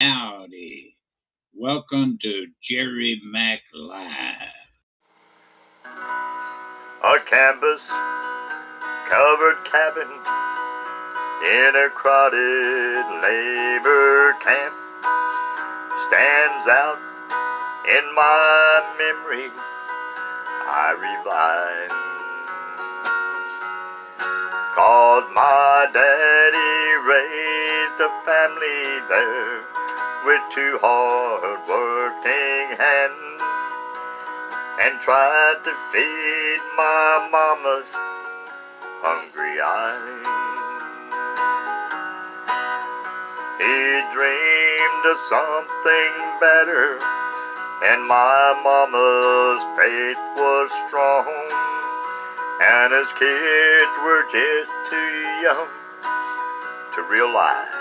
Howdy. Welcome to Jerry Mack Live. A canvas covered cabin in a crowded labor camp stands out in my memory. I revive, 'cause my daddy raised a family there with two hard-working hands and tried to feed my mama's hungry eyes. He dreamed of something better, and my mama's faith was strong, and his kids were just too young to realize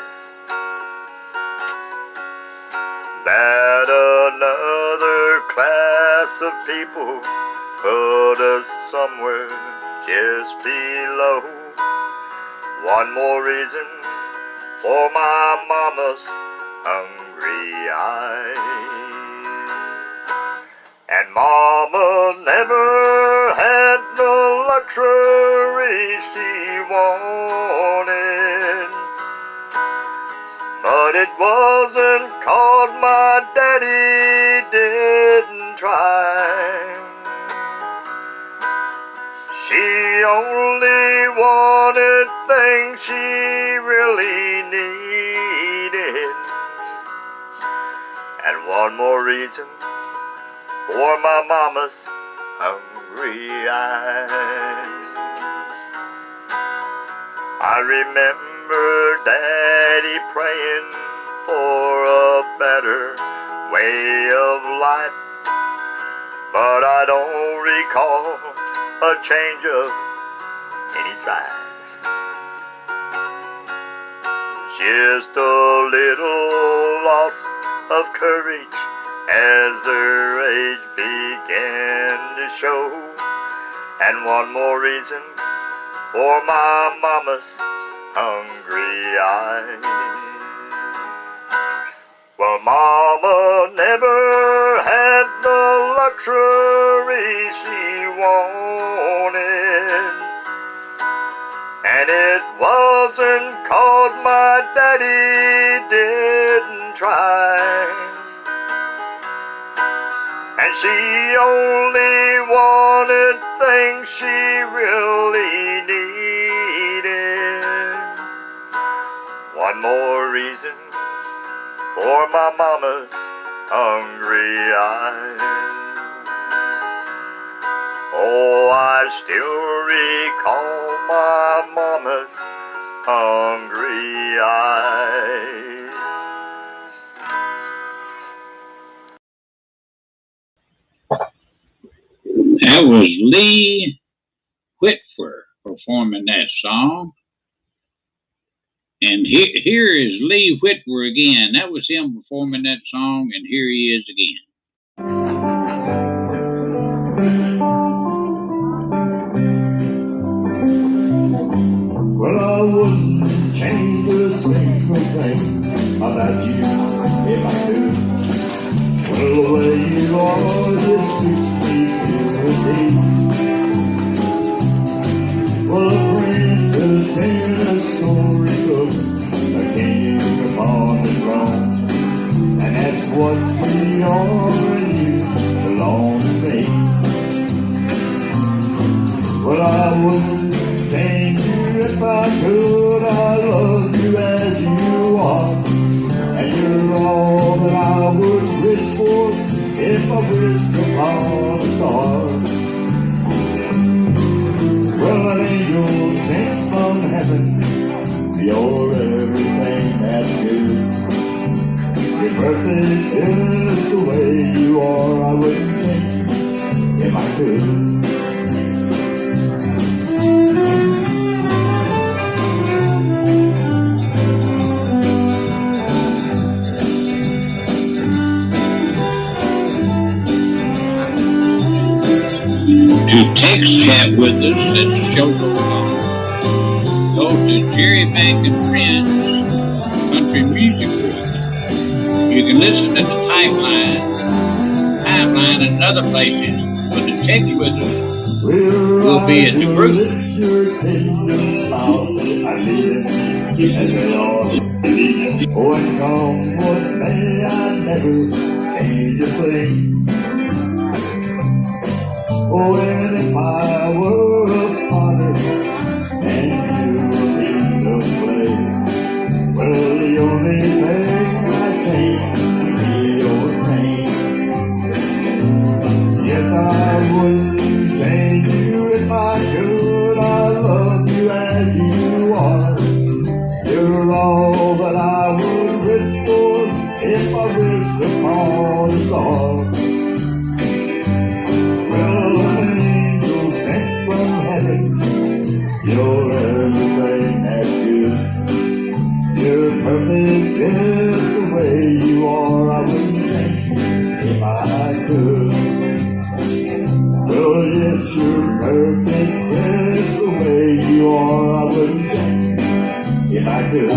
that another class of people put us somewhere just below. One more reason for my mama's hungry eyes. And mama never had the luxury she wanted, but it wasn't 'cause my daddy didn't try. She only wanted things she really needed. And one more reason for my mama's hungry eyes. I remember Daddy praying for a better way of life, but I don't recall a change of any size. Just a little loss of courage as their age began to show, and one more reason for my mama's hungry eyes. Well, mama never had the luxury she wanted, and it wasn't 'cause my daddy didn't try. And she only wanted things she really needed. One more reason for my mama's hungry eyes. Oh, I still recall my mama's hungry eyes. That was Lee Whitford performing that song. And here is Lee Whitford again. That was him performing that song, and here he is again. Well, I wouldn't change a single thing about you if I could. Well, the way you are just suits me perfectly. Well, a princess in a storybook, a king upon the throne, and that's what we are, and you belong to me. Well, I wouldn't change you if I could. I love you as you are, and you're all that I would wish for if I wished upon a star. Well, an angel sent from heaven, you're everything that's good. You're perfect just the way you are. I wouldn't change if I could. To text chat with us as the show goes on, go to Jerry Mack and Friends Country Music Group You can listen to the timeline, and other places, but the text with us will be at the group. Oh, and come what may, I never change a thing. Oh, and if I were a father and you were in the play, well, the only thing I'd change would be your name. Yes, I wouldn't change you if I could. I love you as you are. You're all that I would wish for if I wished upon a star. Well, an angel sent from heaven, you're everything that's good. You're perfect just the way you are. I wouldn't change if I could. Well, yes, you're perfect just the way you are. I wouldn't change if I could.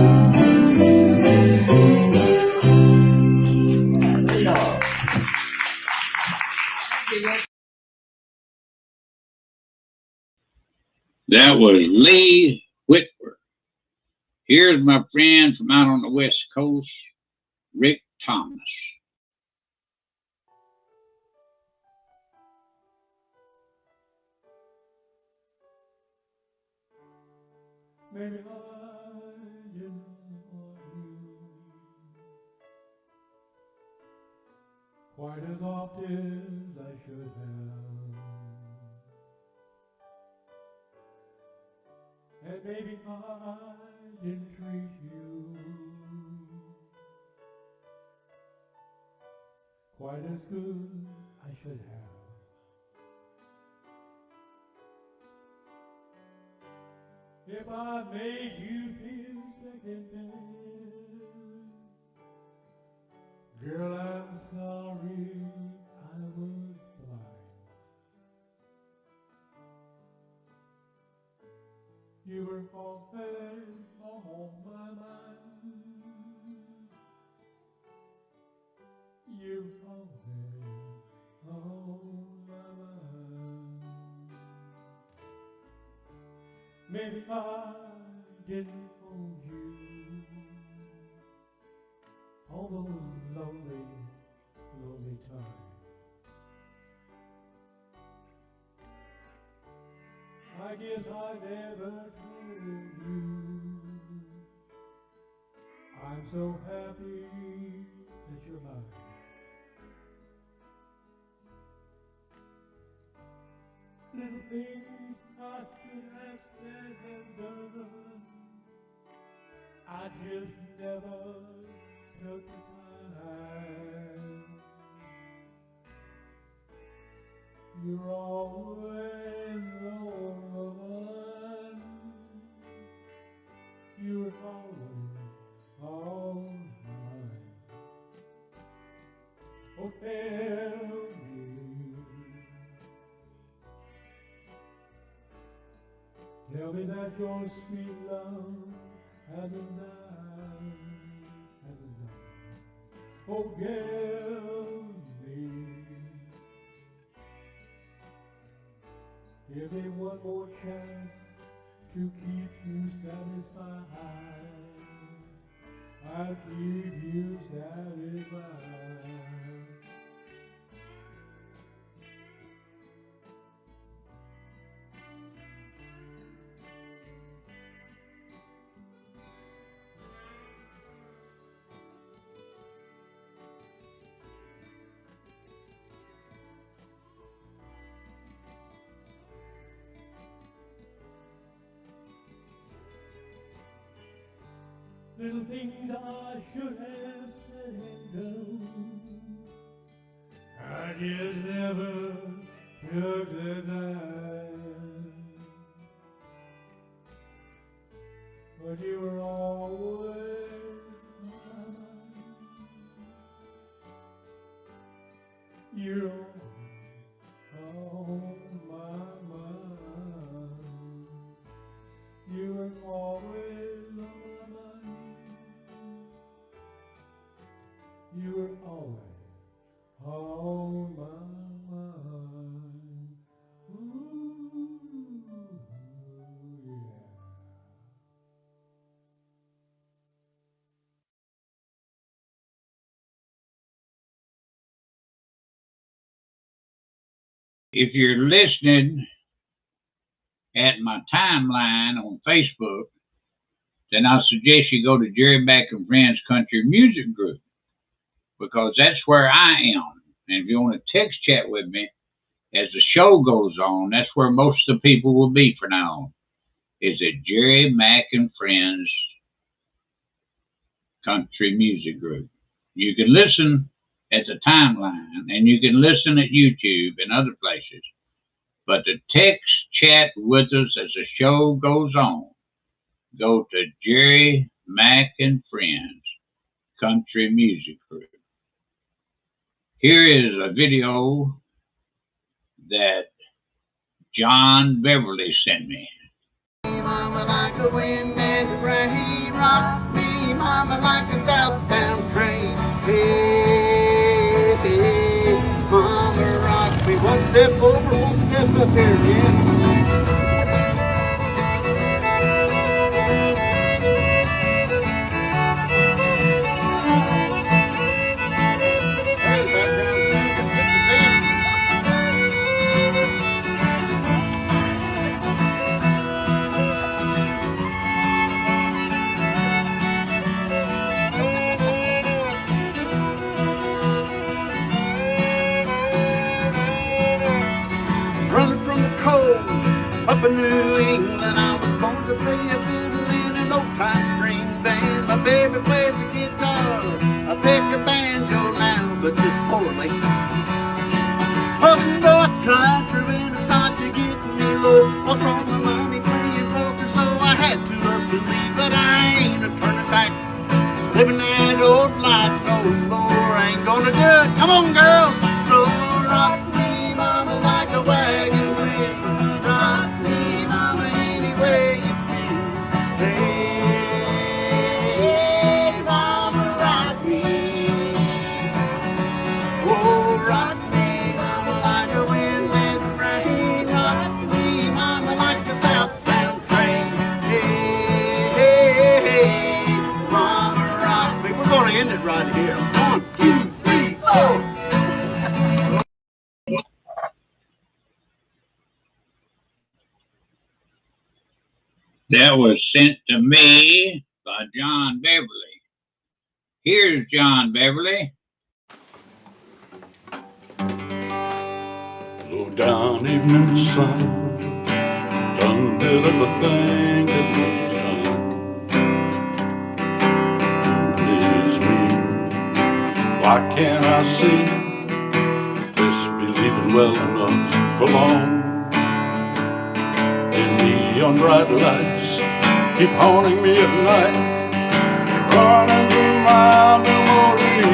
That was Lee Whitworth. Here's my friend from out on the West Coast, Rick Thomas. Maybe I didn't love you quite as often as I should have, and maybe I didn't treat you quite as good I should have. If I made you feel second best, girl, I'm sorry I was blind. You were always on my mind. You always on my mind. Maybe I didn't hold you all those lonely, lonely times. I guess I never told you I'm so happy that you're mine. Little things I should have said and done, I just never took the time. You're always the one. You're always all mine. Oh, tell me, tell me that your sweet love hasn't died, hasn't died. Forgive me. Give me one more chance to keep you satisfied. I'll keep you satisfied. Little things I should have said and done, I just never took the time. But you were always mine. You're on my mind. You were always on my mind. you were always on my mind. Ooh, yeah. If you're listening at my timeline on Facebook, then I suggest you go to Jerry Mack and Friends Country Music Group, because that's where I am. And if you want to text chat with me as the show goes on, that's where most of the people will be for now on, is at Jerry Mack and Friends Country Music Group. You can listen at the timeline, and you can listen at YouTube and other places. But to text chat with us as the show goes on, go to Jerry Mack and Friends Country Music Group. Here is a video that John Beverly sent me. Mama like the wind and the rain, rock me, mama like a southbound train. Hey, hey, mama rock me, one step over, one step up here, yeah. Running from the cold up in New England, I was born to play a fiddle in an old-time string band. My baby plays the guitar, I pick a banjo now, but just poorly. Up north country when it started getting me low, lost all my money playing poker, so I had to up and leave. But I ain't a turning back, living that old life no more. I ain't gonna do it. Come on, girls, slow rock me, mama, like a wagon wheel. Rock me, mama, any way you feel. Hey, mama, rock me. Oh, rock me, mama, like a wind and rain. Rock me, mama, like a southbound train. Hey, hey, hey, mama, rock me. We're gonna end it right here. 1, 2, 3, 4. That was sent to me by John Beverly. Here's John Beverly. Low down evening sun, done did everything that was done. Please me, why can't I see this believing well enough for long? The neon bright lights keep haunting me at night, running through my memory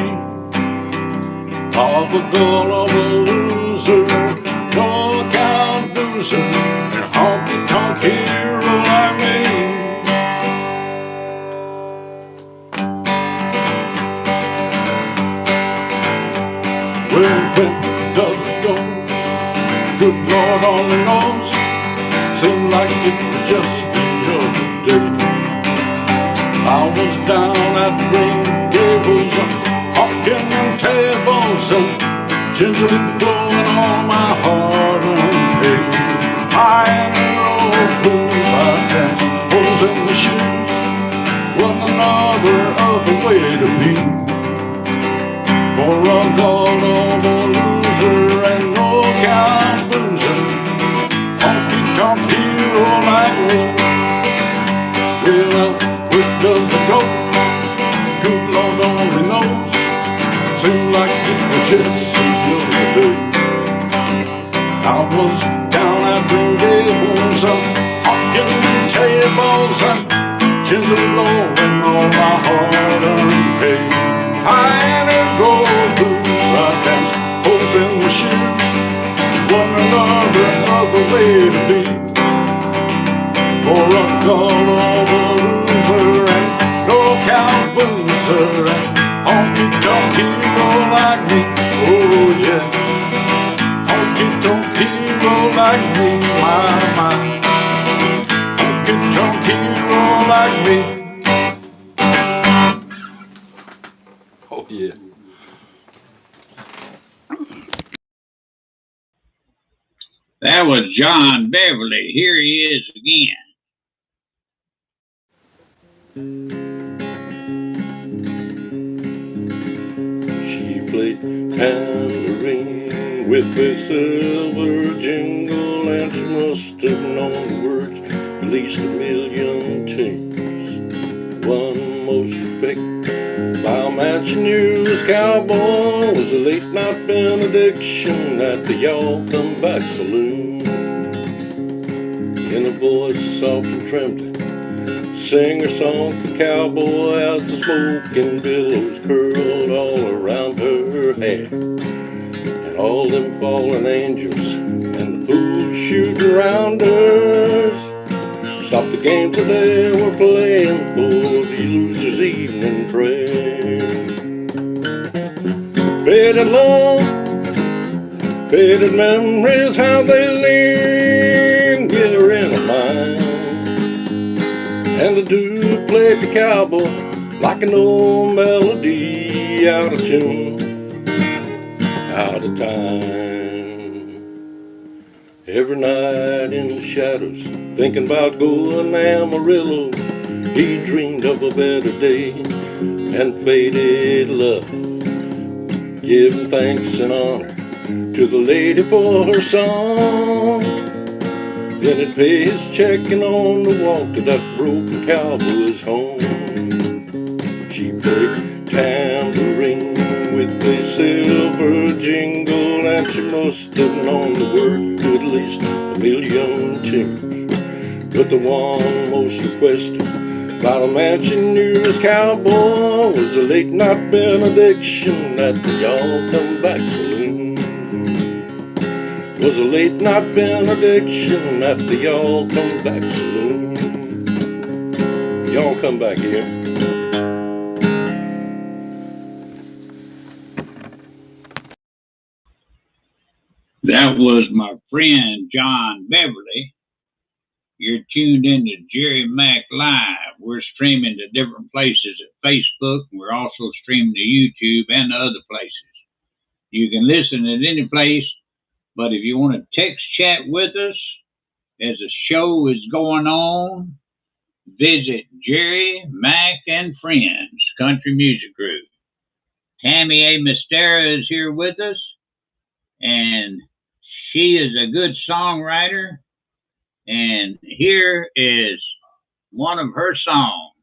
of a gullible loser, no account loser, and honky-tonk hero like me. Well, when does it go? Good Lord only knows. Seemed like it was just the other day. I was down at Green Gables, hawking tables and gingerly blowing on my hard-earned pay. High in the road blues, I danced, holes in the shoes. Wasn't another other way to be. For a gullible loser and no account loser, honky-tonk hero like me. Well, where does it go? Good Lord only knows. Seemed like it was just the other day. I was down at Green Gables, hawking tables and gingerly blowing all my hard-earned pay. High and gold blues, I danced, holes in the shoes. Wasn't another way to be. For a gullible loser and no account boozer and honky-tonk hero like me. Oh yeah. Honky tonk hero like me, my. Honky tonk hero like me. Oh yeah. That was John Beverly. Here he is again. She played tambourine with a silver jingle, and she must have known the words at least a million tunes. One most respected by a man she knew as cowboy was a late night benediction at the Y'all Come Back Saloon. In a voice soft and trembling, sing her song for cowboy as the smoking billows curled all around her hair. And all them fallen angels and the fools shooting around her stopped the games that they were playing for the loser's evening prayer. Faded love, faded memories, how they linger in a mind. And the dude played the cowboy like an old melody, out of tune, out of time. Every night in the shadows, thinking about going Amarillo, he dreamed of a better day and faded love, giving thanks and honor to the lady for her song. Then he'd pay his check and on the walk to that broken cowboy's home. She played tambourine with a silver jingle, and she must have known the word to at least a million tunes. But the one most requested by the man she knew as cowboy was a late night benediction at the Y'all Come Back Saloon. Was a late night benediction at the Y'all Come Back Saloon. Y'all come back here. That was my friend John Beverly. You're tuned into Jerry Mack Live. We're streaming to different places at Facebook. We're also streaming to YouTube and other places. You can listen at any place, but if you want to text chat with us as the show is going on, visit Jerry Mack and Friends Country Music Group. Tammy A. Mistera is here with us, and she is a good songwriter. And here is one of her songs.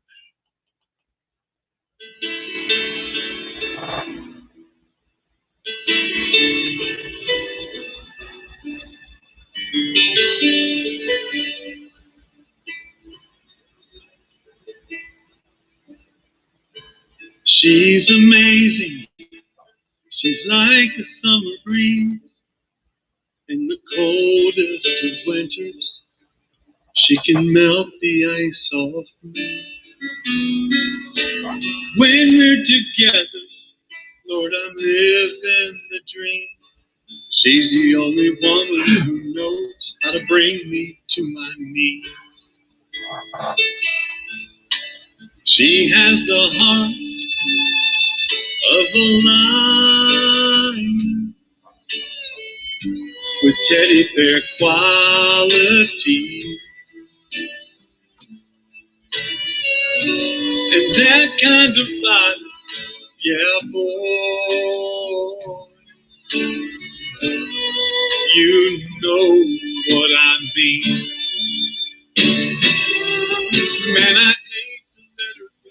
She's amazing. She's like a summer breeze in the coldest of winters. She can melt the ice off me. When we're together, Lord, I'm living the dream. She's the only woman who knows how to bring me to my knees. She has the heart of a lion with teddy bear quality. And that kind of fun, yeah, boy, you know what I mean. Man, I hate to let her go,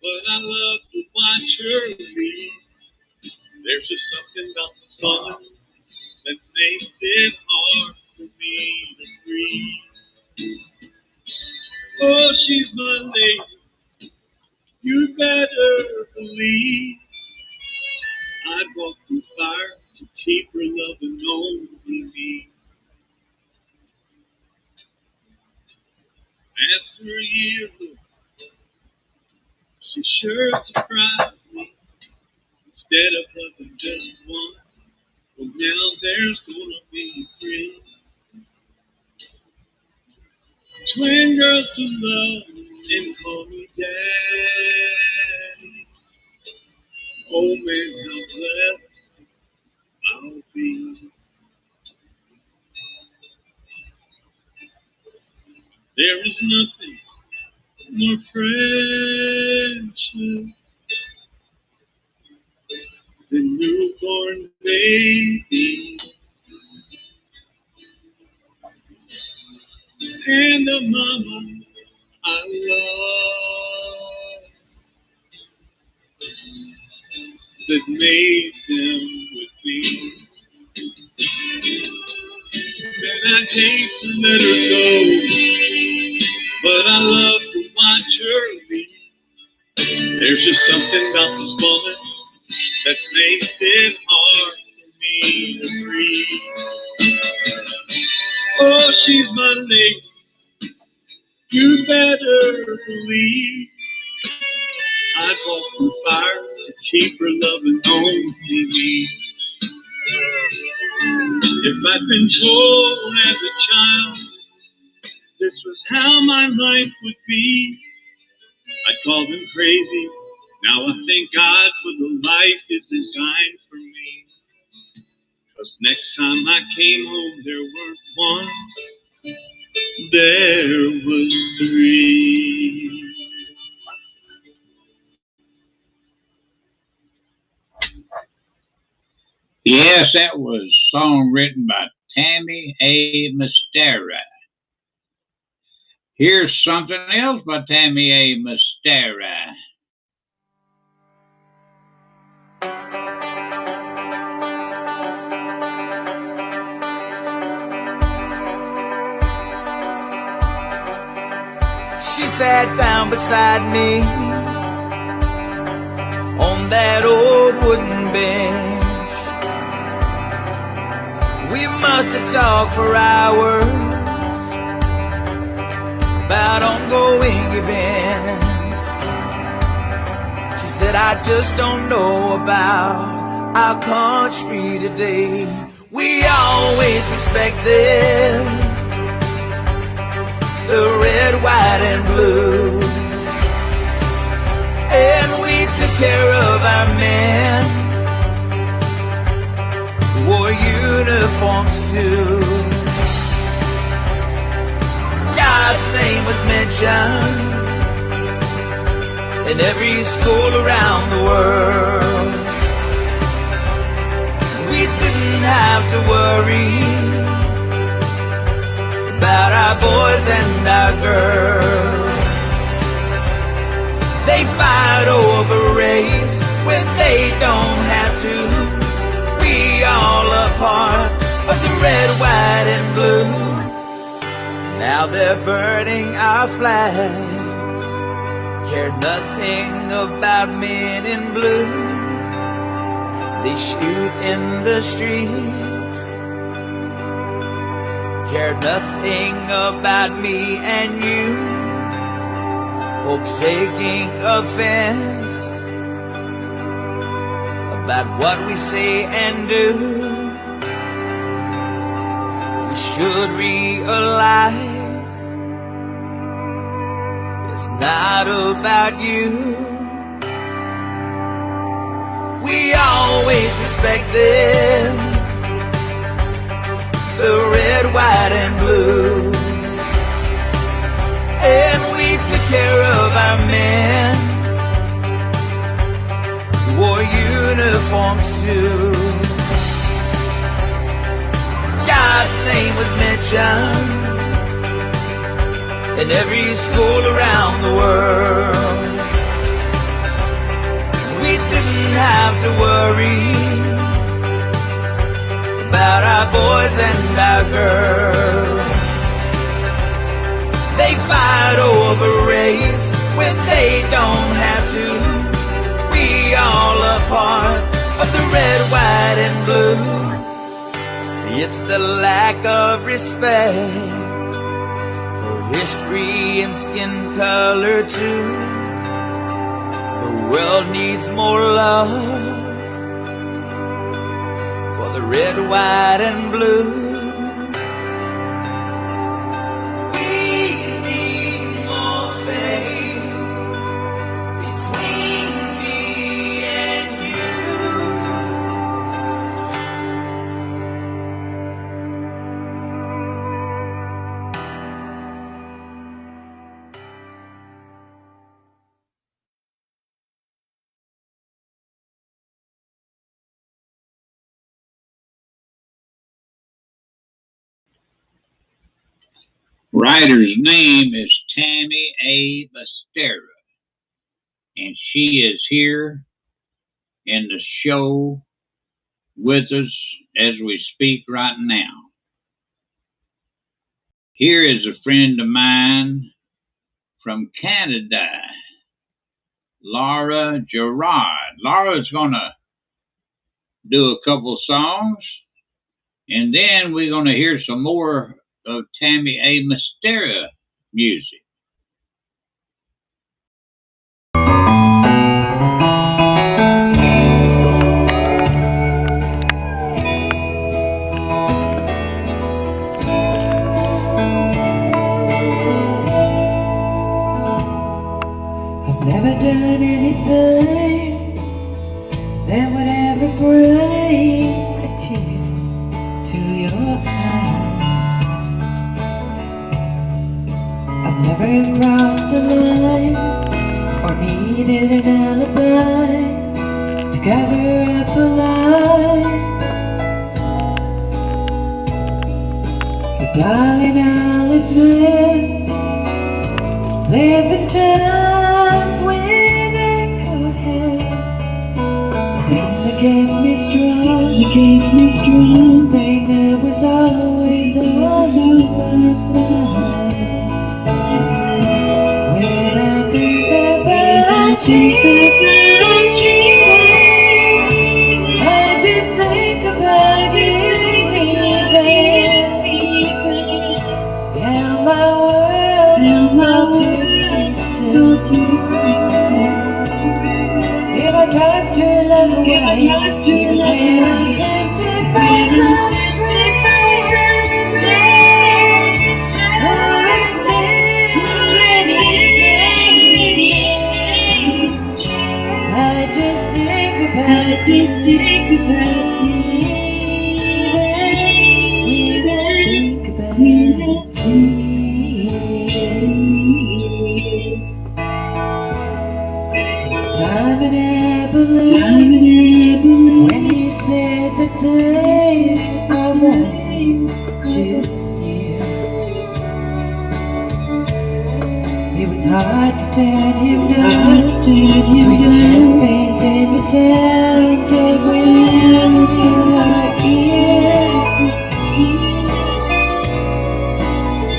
but I love to watch her leave. There's just something about the fun that makes it hard for me to breathe. Oh, she's my lady, you better believe I'd walk through fire to keep her loving only me. After a year, she sure surprised me. Instead of loving just one, well now there's gonna be three. Twin girls to love and call me daddy. Oh man, how blessed I'll be. There is nothing more precious than newborn babies and the mama I love that made them with me. And I hate to let her go, but I love to watch her leave. There's just something about this woman that makes it hard for me to breathe. Oh, she's my lady, you better believe. I'd walk through fire to keep her loving only me. If I'd been told as a child this was how my life would be, I'd call them crazy. Now I thank God for the life is designed for me. 'Cause next time I came home, there weren't one, there was three. Yes, that was a song written by Tammy A. Mastera. Here's something else by Tammy A. Mastera. She sat down beside me on that old wooden bench. We must have talked for hours about ongoing events. She said, I just don't know about our country today. We always respected the red, white, and blue, and we took care of our men who wore uniforms too. God's name was mentioned in every school around the world. We didn't have to worry about our boys and our girls. They fight over race when they don't have to. We all are part of the red, white, and blue. Now they're burning our flags, care nothing about men in blue. They shoot in the streets, care nothing about me and you. Folks taking offense about what we say and do. We should realize it's not about you. We always respected the red, white, and blue, and we took care of our men who wore uniforms too. God's name was mentioned in every school around the world. We didn't have to worry about our boys and our girls. They fight over race when they don't have to. We all are part of the red, white, and blue. It's the lack of respect for history and skin color too. The world needs more love red, white, and blue. We need more faith between me and you. Writer's name is Tammy A. Bastera, and she is here in the show with us as we speak right now. Here is a friend of mine from Canada, Laura Gerard. Laura's going to do a couple songs, and then we're going to hear some more of Tammy A. Bastera music. I've never done anything that would ever bring a tear to your eyes. I've never crossed the line or needed an alibi to cover up a lie. But darling, I'll admit there've been times when I could have things that kept me strong, thing that was always on my side. When I think about you, I just think about you, yeah, my world is not if I talk to you like a wife, even when I'm tempted by love, I just think about you. I'm an Abilene when you said the things I want to hear. It was hard to stand him down. We just painted the sound of wind in our ears.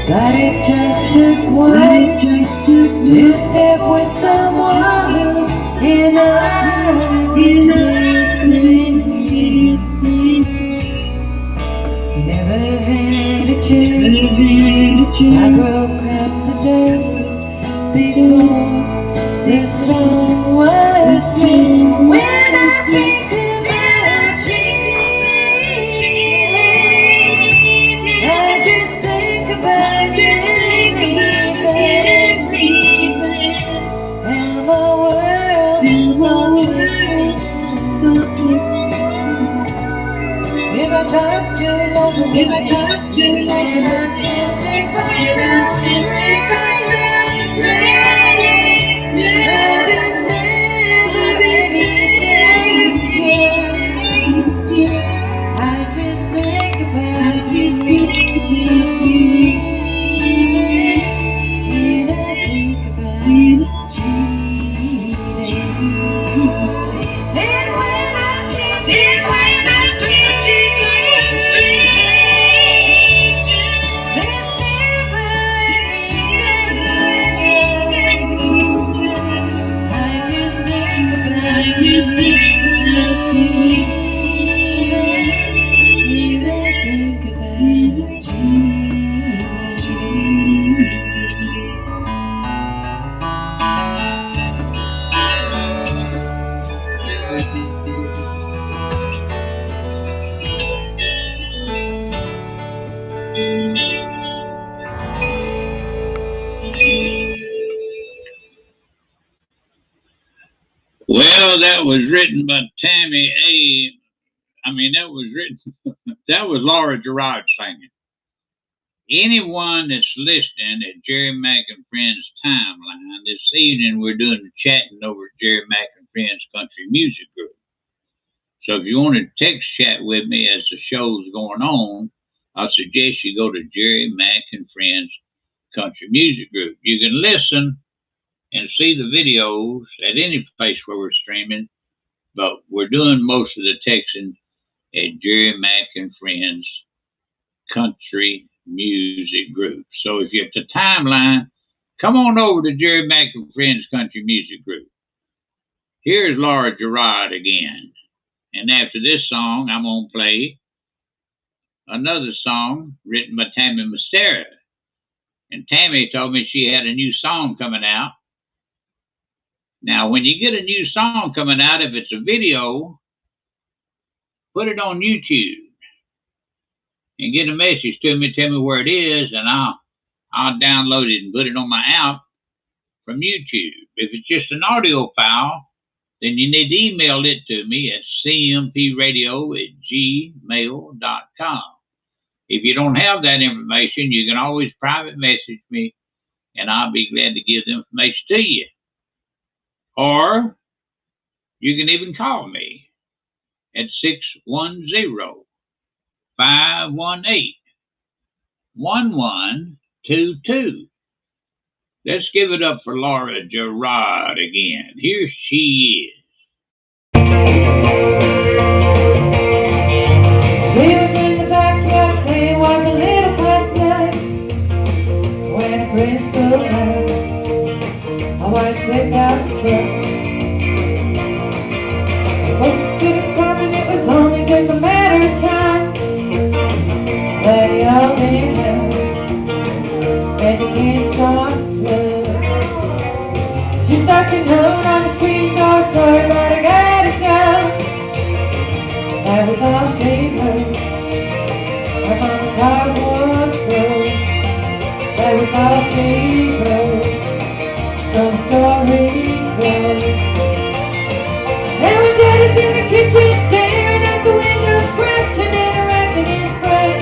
But it just took one to step with someone and I never had a chance. I broke up the dance before this song was due. When I think about you, I just think about you. And my world is if I talk too long, and I can't think I just think about you. And I think about and when I think That was written by Tammy A. That was Laura Gerard singing. Anyone that's listening at Jerry Mack and Friends Timeline, this evening we're doing the chatting over at Jerry Mack and Friends Country Music Group. So if you want to text chat with me as the show's going on, I suggest you go to Jerry Mack and Friends Country Music Group. You can listen and see the videos at any place where we're streaming, but we're doing most of the texting at Jerry Mack and Friends Country Music Group. So if you're at the timeline, come on over to Jerry Mack and Friends Country Music Group. Here's Laura Gerard again. And after this song, I'm going to play another song written by Tammy Mastera. And Tammy told me she had a new song coming out. Now, when you get a new song coming out, if it's a video, put it on YouTube and get a message to me, tell me where it is, and I'll download it and put it on my app from YouTube. If it's just an audio file, then you need to email it to me at cmpradio@gmail.com. If you don't have that information, you can always private message me, and I'll be glad to give the information to you. Or you can even call me at 610-518-1122. Let's give it up for Laura Gerard again. Here she is. We was in the backyard playing was a little past night when a crystal night I was slipped out the truck. Folks could have come and it was only just a matter of time. But he all in hell and the kids start slow. She stuck a note on the screen door, sorry but I gotta go. That was all she wrote. I'm on the cardboard road. That was all she wrote. So the story goes. Now we're dead in the kitchen, staring out the window, scratching and erecting his breath.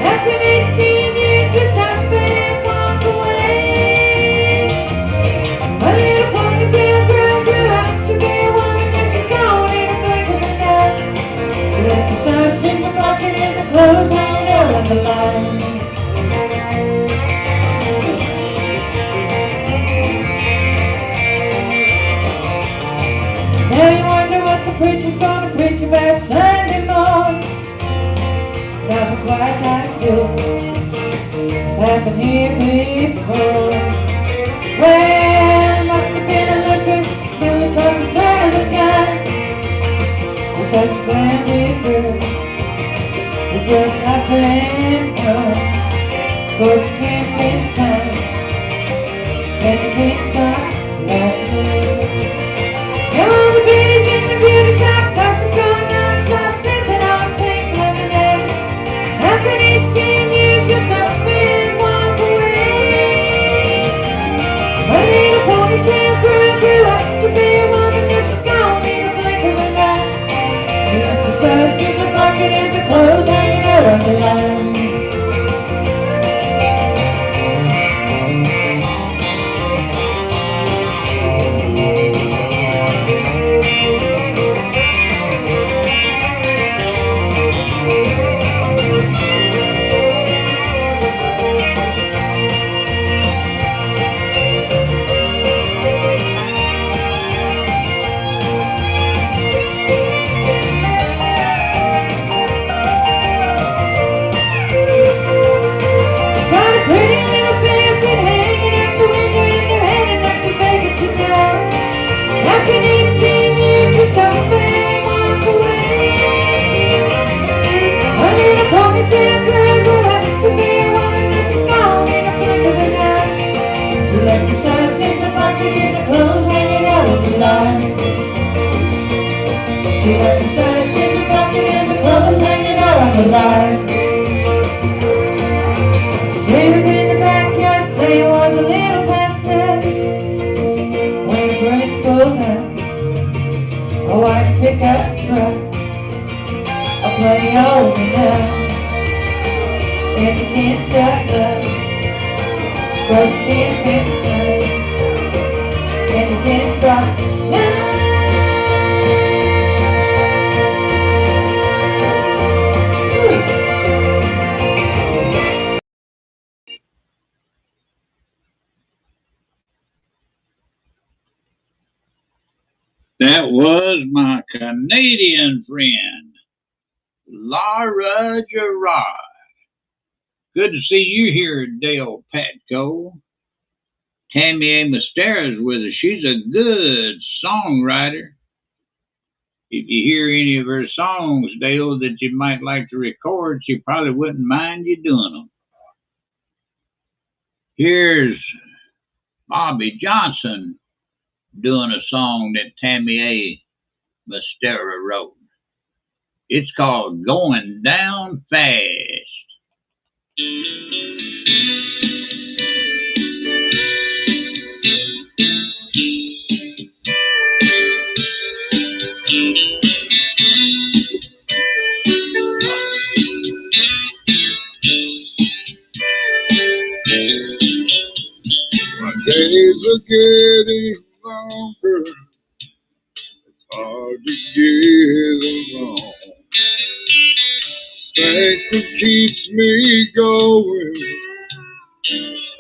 After 18 years, just happened and walk away. My little ponytail girl grew up to be a woman that she's gone in a blink of an eye. She left the shirts in the pocket and the clothes hanging out on the line. Now you wonder what the preacher's gonna preach about Sunday morning. Nothing quite like this happened here before. Well, must have been a looker, still the talking turn of the sky. With such a splendid girl, it just happened on. Course can't miss time, and the big stop last night. Come on, the baby's in the beauty shop, talking going on, stop sipping on pink lemonade. After 18 years, just up and walk away. My little ponytail girl grew up to be a woman that she's gone in a blink of an eye. She left the shirts in the pocket and the clothes hanging out on the line. pickup truck, I'll play over now. And you can't stop us, 'cause you can't fix us, and you can't stop now. That was my Canadian friend, Laura Gerard. Good to see you here, Dale Patco. Tammy A. Mastera's with us. She's a good songwriter. If you hear any of her songs, Dale, that you might like to record, she probably wouldn't mind you doing them. Here's Bobby Johnson doing a song that Tammy A. Mastera wrote. It's called Going Down Fast. My days are getting longer. It's hard to get along. Thanks what keeps me going.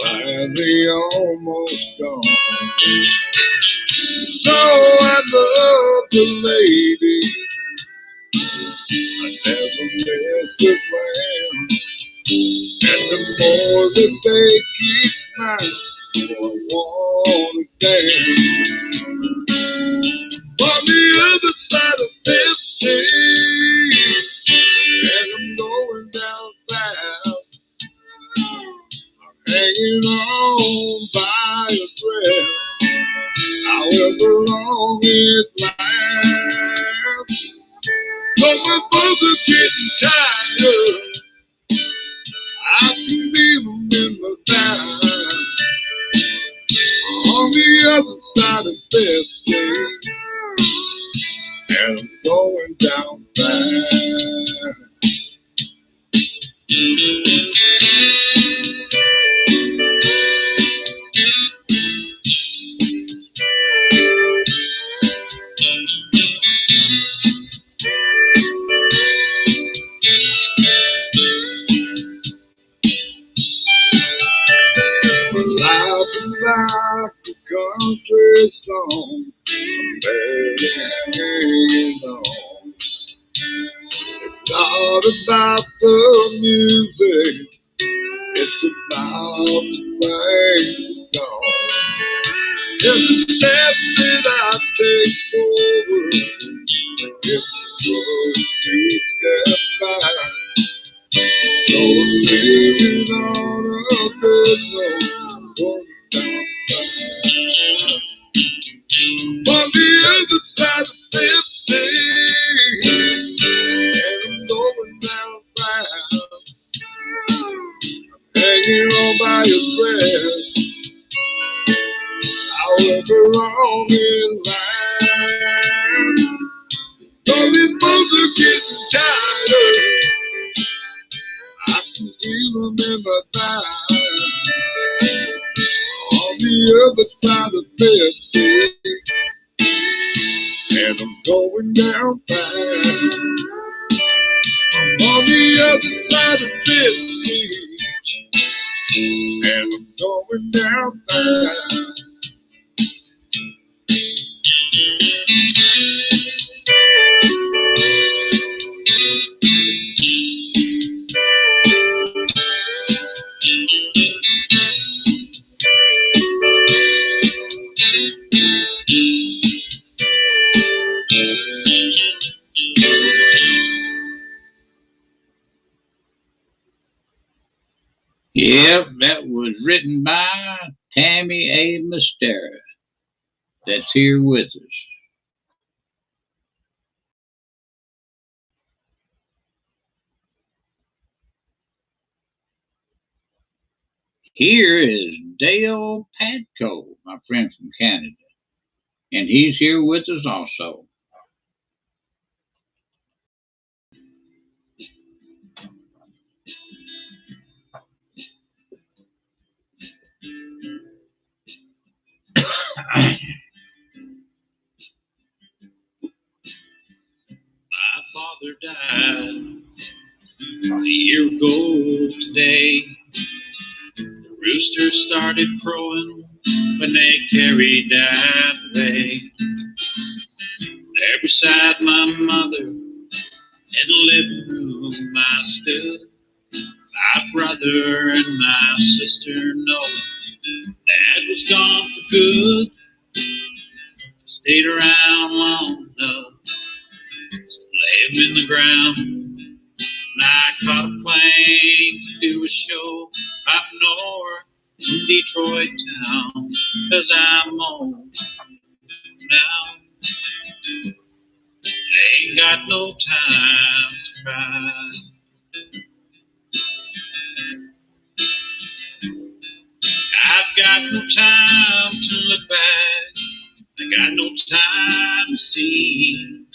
Finally almost gone. So I love the lady. I never mess with them. And the more that they keep mine, the more I want to dance. On the other side of this sea, and I'm going down south. I'm hanging on by a thread, however long it lasts. But we're both are getting tired. I can feel them in my time. On the other side of this day, and I'm going down fast. Life is like a country song. I'm barely hanging on. It's not about the music. It's about the way it's gone. It's the steps that I take forward. It's the two step back. So I'm living on a good road, going down fast. On the other side of 50, and I'm going down fast. Hanging on by a thread, however long it lasts. All these folks are getting tired. I can feel them in my thighs. On the other side of 50, and I'm going down fast. I'm on the other side of 50, and I'm going down fast. Yep, that was written by Tammy A. Mastera. That's here with us. Here is Dale Patco, my friend from Canada, and he's here with us also. father died a year ago today. The rooster started crowing when they carried Dad away. There beside my mother in the living room I stood. My brother and my sister knowing Dad was gone for good. Stayed around long enough to lay him in the ground. And I caught a plane to do a show up north in Detroit town, 'cause I'm old now. I ain't got no time to cry. I've got no time to look back. I got no time to see.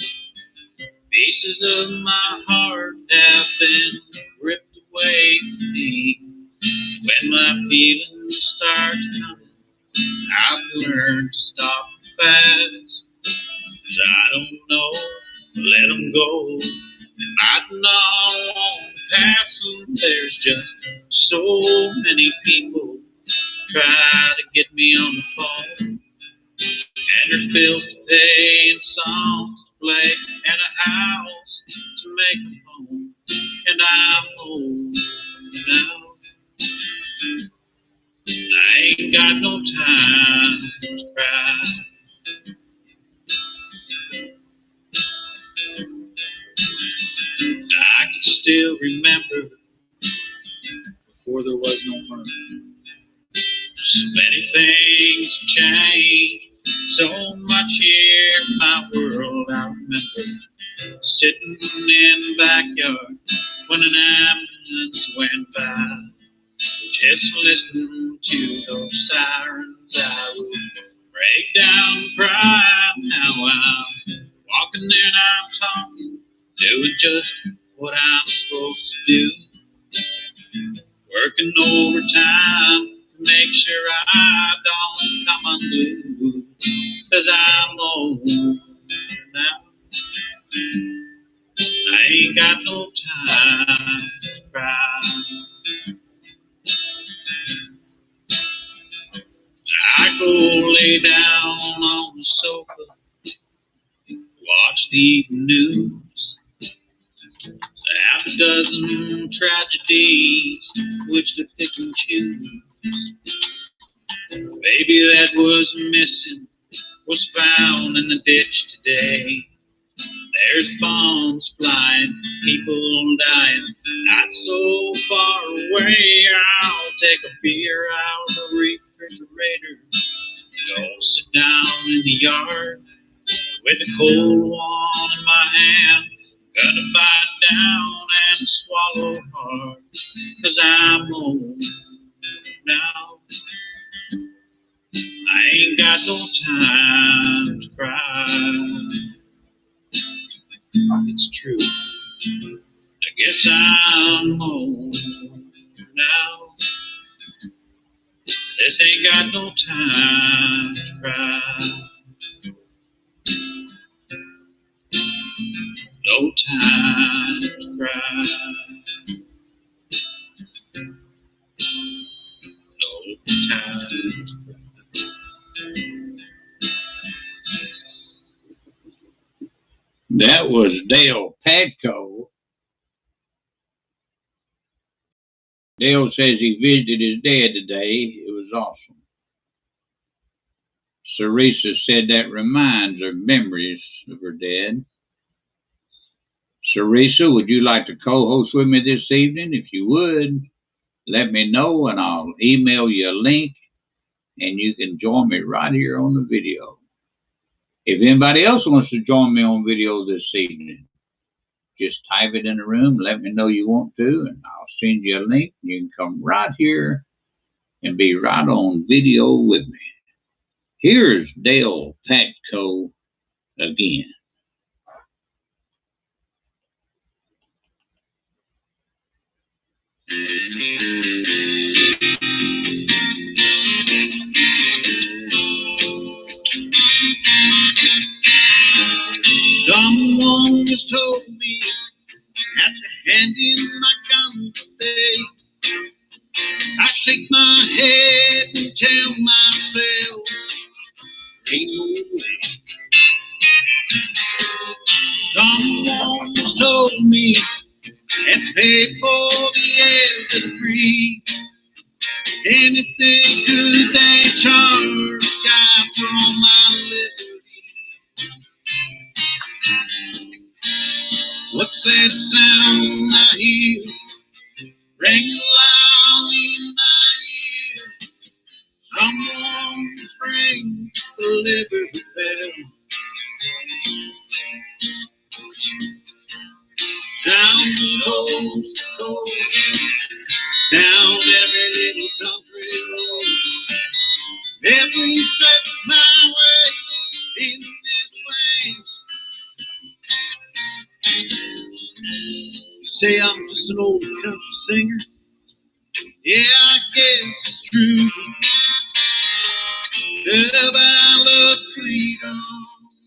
Pieces of my heart have been ripped away from me. When my feelings start coming, I've learned to stop fast. 'Cause I don't know, let them go. I not want to pass them. There's just so many people try to get me on the phone. And there's bills to pay and songs to play and a house to make a home. And I'm old now. I ain't got no time to cry. I can still remember before there was no money. So many things have changed, so much here in my world. I remember sitting in the backyard when an ambulance went by, just listening to those sirens. I would break down and cry. Now I'm walking and I'm talking, doing just what I'm supposed to do, working overtime to make sure I don't come unglued, 'cause I'm old now. I ain't got no time to cry. I go lay down on the sofa, watch the evening news. Half a dozen tragedies which to pick and choose. Baby that was missing was found in the ditch today. There's bombs flying, people dying, not so far away. I'll take a beer out of the refrigerator, go sit down in the yard with a cold one in my hand. Gonna bite down and swallow hard, 'cause I'm old now. I ain't got no time to cry. It's true, I guess I'm old now. This ain't got no time to cry. No time to cry. No time to cry. That was Dale Padco. Dale says he visited his dad today. It was awesome. Sarisa said that reminds her memories of her dad. Sarisa, would you like to co-host with me this evening? If you would, let me know and I'll email you a link and you can join me right here on the video. If anybody else wants to join me on video this evening, just type it in the room, let me know you want to, and I'll send you a link. You can come right here and be right on video with me. Here's Dale Padco again. Someone just told me and in my conversation, I shake my head and tell myself, ain't no way. Someone told me and paid for the air to breathe. Anything could they charge? I for my liberty. What's that sound I hear? Ringing loud in my ear. Someone's ringing the Liberty Bell. Down the old coast, down every little country road, every step of my way in this place. Say I'm just an old country singer. Yeah, I guess it's true. But I love freedom.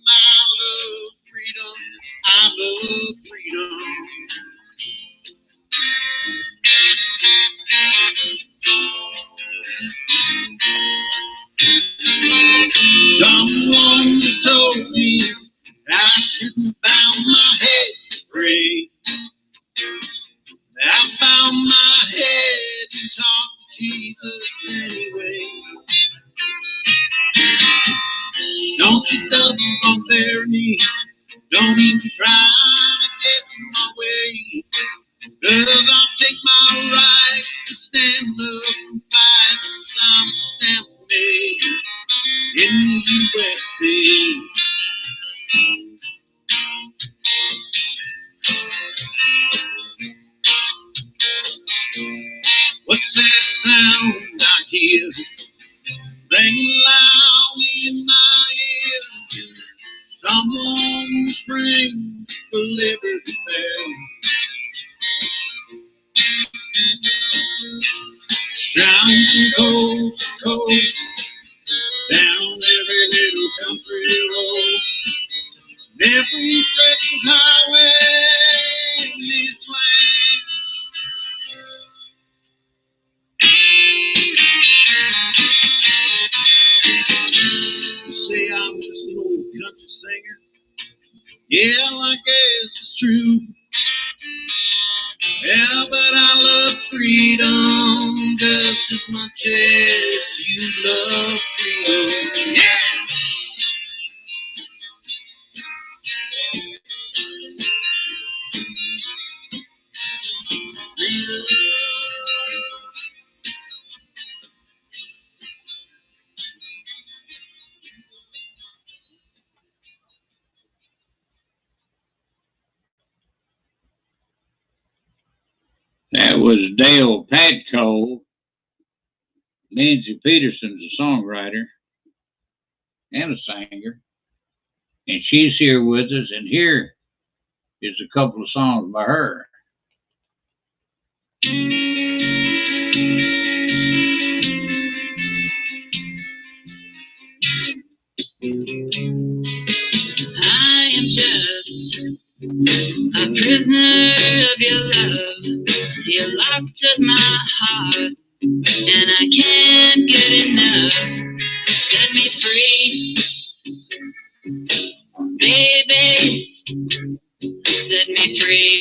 I love freedom. I love freedom. Someone told me I shouldn't bow my head to pray. I bow my head and talk to Jesus anyway. Don't you double on their knees. Don't even try to get in my way. 'Cause I'll take my right to stand up and fight some stampede in the USA. What's that sound I hear? Ringing loud in my ear. Someone's ringing the Liberty Bell. Down from coast to coast, down every little country road, every stretch of highway in this land. Say I'm just an old country singer. Yeah, I guess it's true. Yeah, but I love freedom just as much as you love freedom. Yeah! That was Dale Padco. Lindsay Peterson's a songwriter and a singer. And she's here with us, and here is a couple of songs by her. I am just a prisoner of your love. You locked up my heart, and I can't get enough. Set me free, baby. Set me free.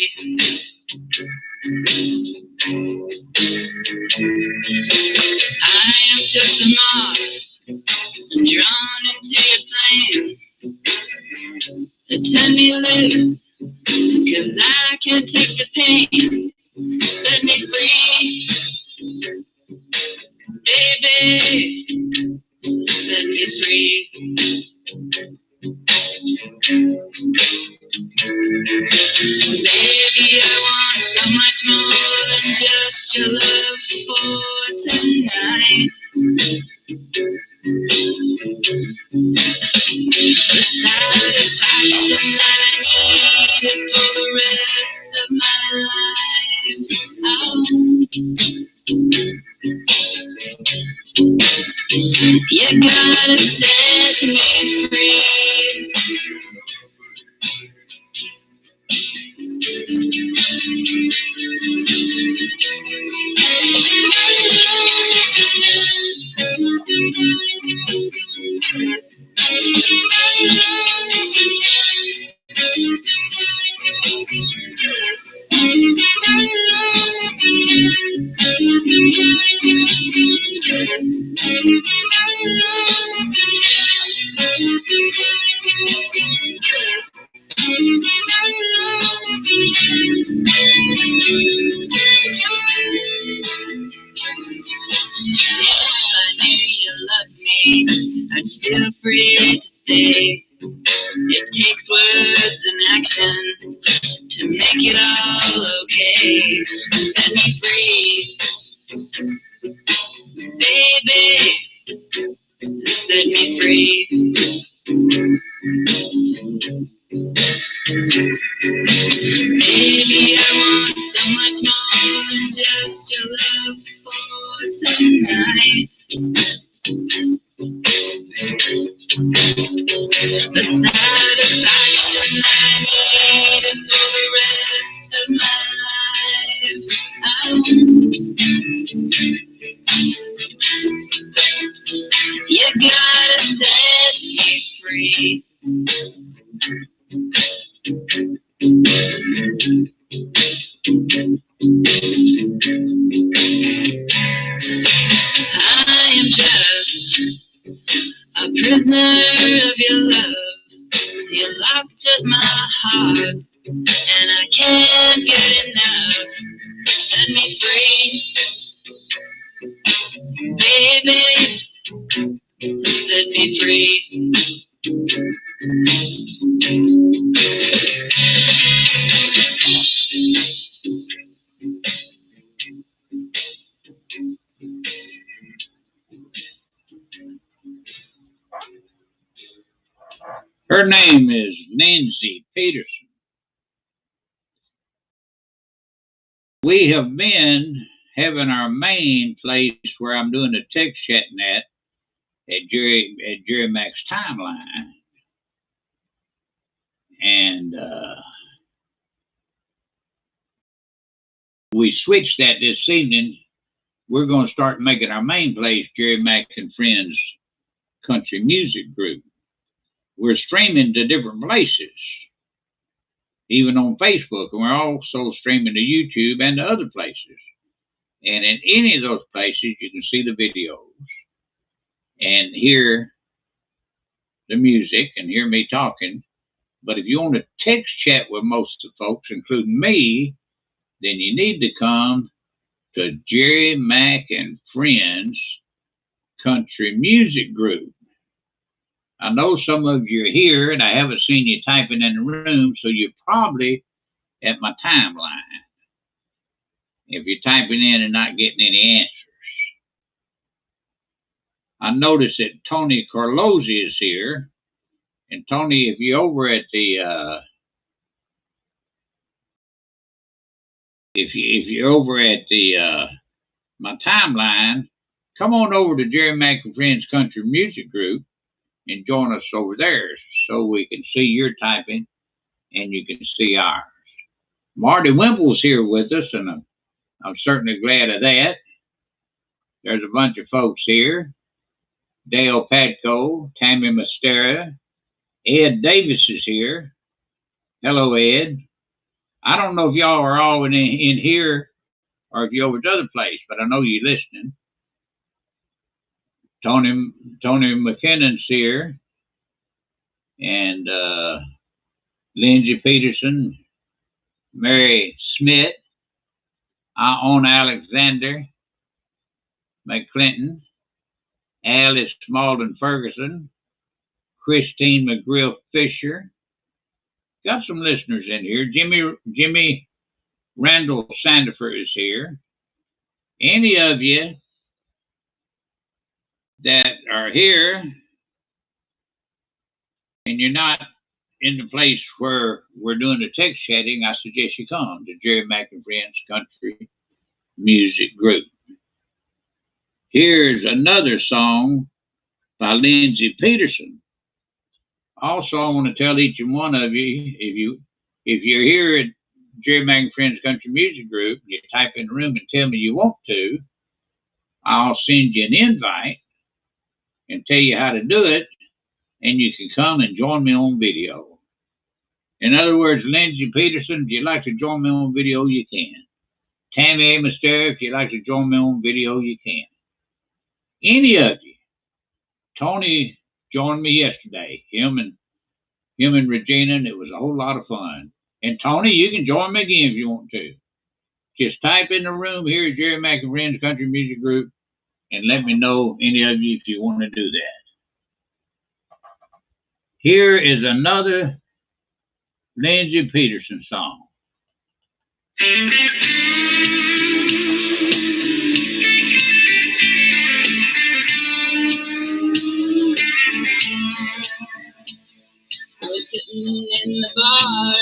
I am just a moth drawn into your flame. Set me loose, 'cause I can't take the pain. Set me free, baby. Set me free. Baby, I want so much more than just your love for tonight. The satisfaction that I need for the rest of my life. Oh. You gotta set me free. Baby, I want so much more than just your love for tonight. The satisfaction I need is for the rest of my life. You gotta set me free. I am just a prisoner of your love. You locked up my heart, and I can't get enough. Set me free, baby. Set me free. Her name is Lindsay Peterson. We have been having our main place where I'm doing the text chatting at Jerry Mac's Timeline. And we switched that this evening. We're going to start making our main place Jerry Mac and Friends Country Music Group. We're streaming to different places, even on Facebook, and we're also streaming to YouTube and to other places. And in any of those places, you can see the videos and hear the music and hear me talking. But if you want to text chat with most of the folks, including me, then you need to come to Jerry Mac and Friends Country Music Group. I know some of you are here, and I haven't seen you typing in the room, so you're probably at my timeline if you're typing in and not getting any answers. I noticed that Tony Carlozzi is here. And Tony, if you're over at the if you're over at the my timeline, come on over to Jerry Mac and Friends Country Music Group and join us over there so we can see your typing and you can see ours. Marty Wimple's here with us, and I'm certainly glad of that. There's a bunch of folks here. Dale Patco, Tammy Mastera, Ed Davis is here. Hello, Ed. I don't know if y'all are all in here or if you're over to other place, but I know you're listening. Tony McKinnon's here, and Lindsay Peterson, Mary Smith, I own Alexander McClinton, Alice Malden Ferguson, Christine McGrill Fisher. Got some listeners in here. Jimmy Randall Sandiford is here. Any of you that are here and you're not in the place where we're doing the text chatting, I suggest you come to Jerry Mac and Friends Country Music Group. Here's another song by Lindsay Peterson. Also, I want to tell each and one of you, if you're here at Jerry Mac and Friends Country Music Group, you type in the room and tell me you want to, I'll send you an invite and tell you how to do it, and you can come and join me on video. In other words, Lindsay Peterson, if you'd like to join me on video, you can. Tammy Mastera, if you'd like to join me on video, you can. Any of you. Tony joined me yesterday, him and Regina, and it was a whole lot of fun. And Tony, you can join me again if you want to. Just type in the room here at Jerry Mac and Friends Country Music Group and let me know, any of you, if you want to do that. Here is another Lindsay Peterson song. I was sitting in the bar,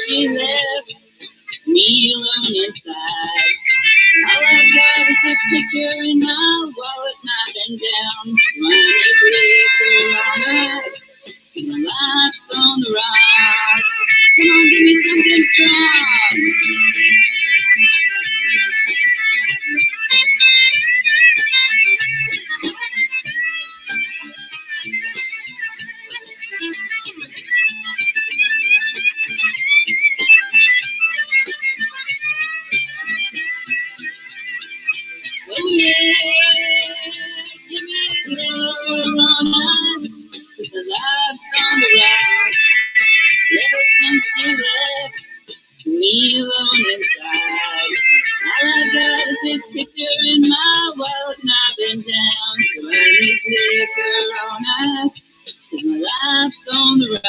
she left me alone inside. All I got is a picture in my wallet, nothing down. Money, liquor, all night. And my life's on the rise. Come on, give me something strong. Oh yeah, give me love all night. With the life's on the rise. Ever since you left me alone inside. All I got is this picture in my wallet, nothing down. So I need liquor all night. 'Cause my life's on the rise.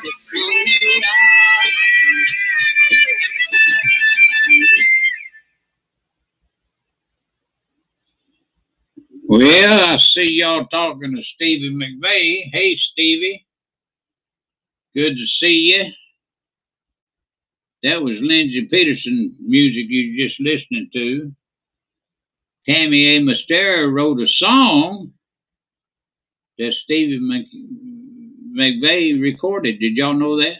It's on the rise. Well, I see y'all talking to Stevie McVeigh. Hey, Stevie. Good to see you. That was Lindsey Peterson music you were just listening to. Tammy A. Mastera wrote a song that Stevie McVeigh recorded. Did y'all know that?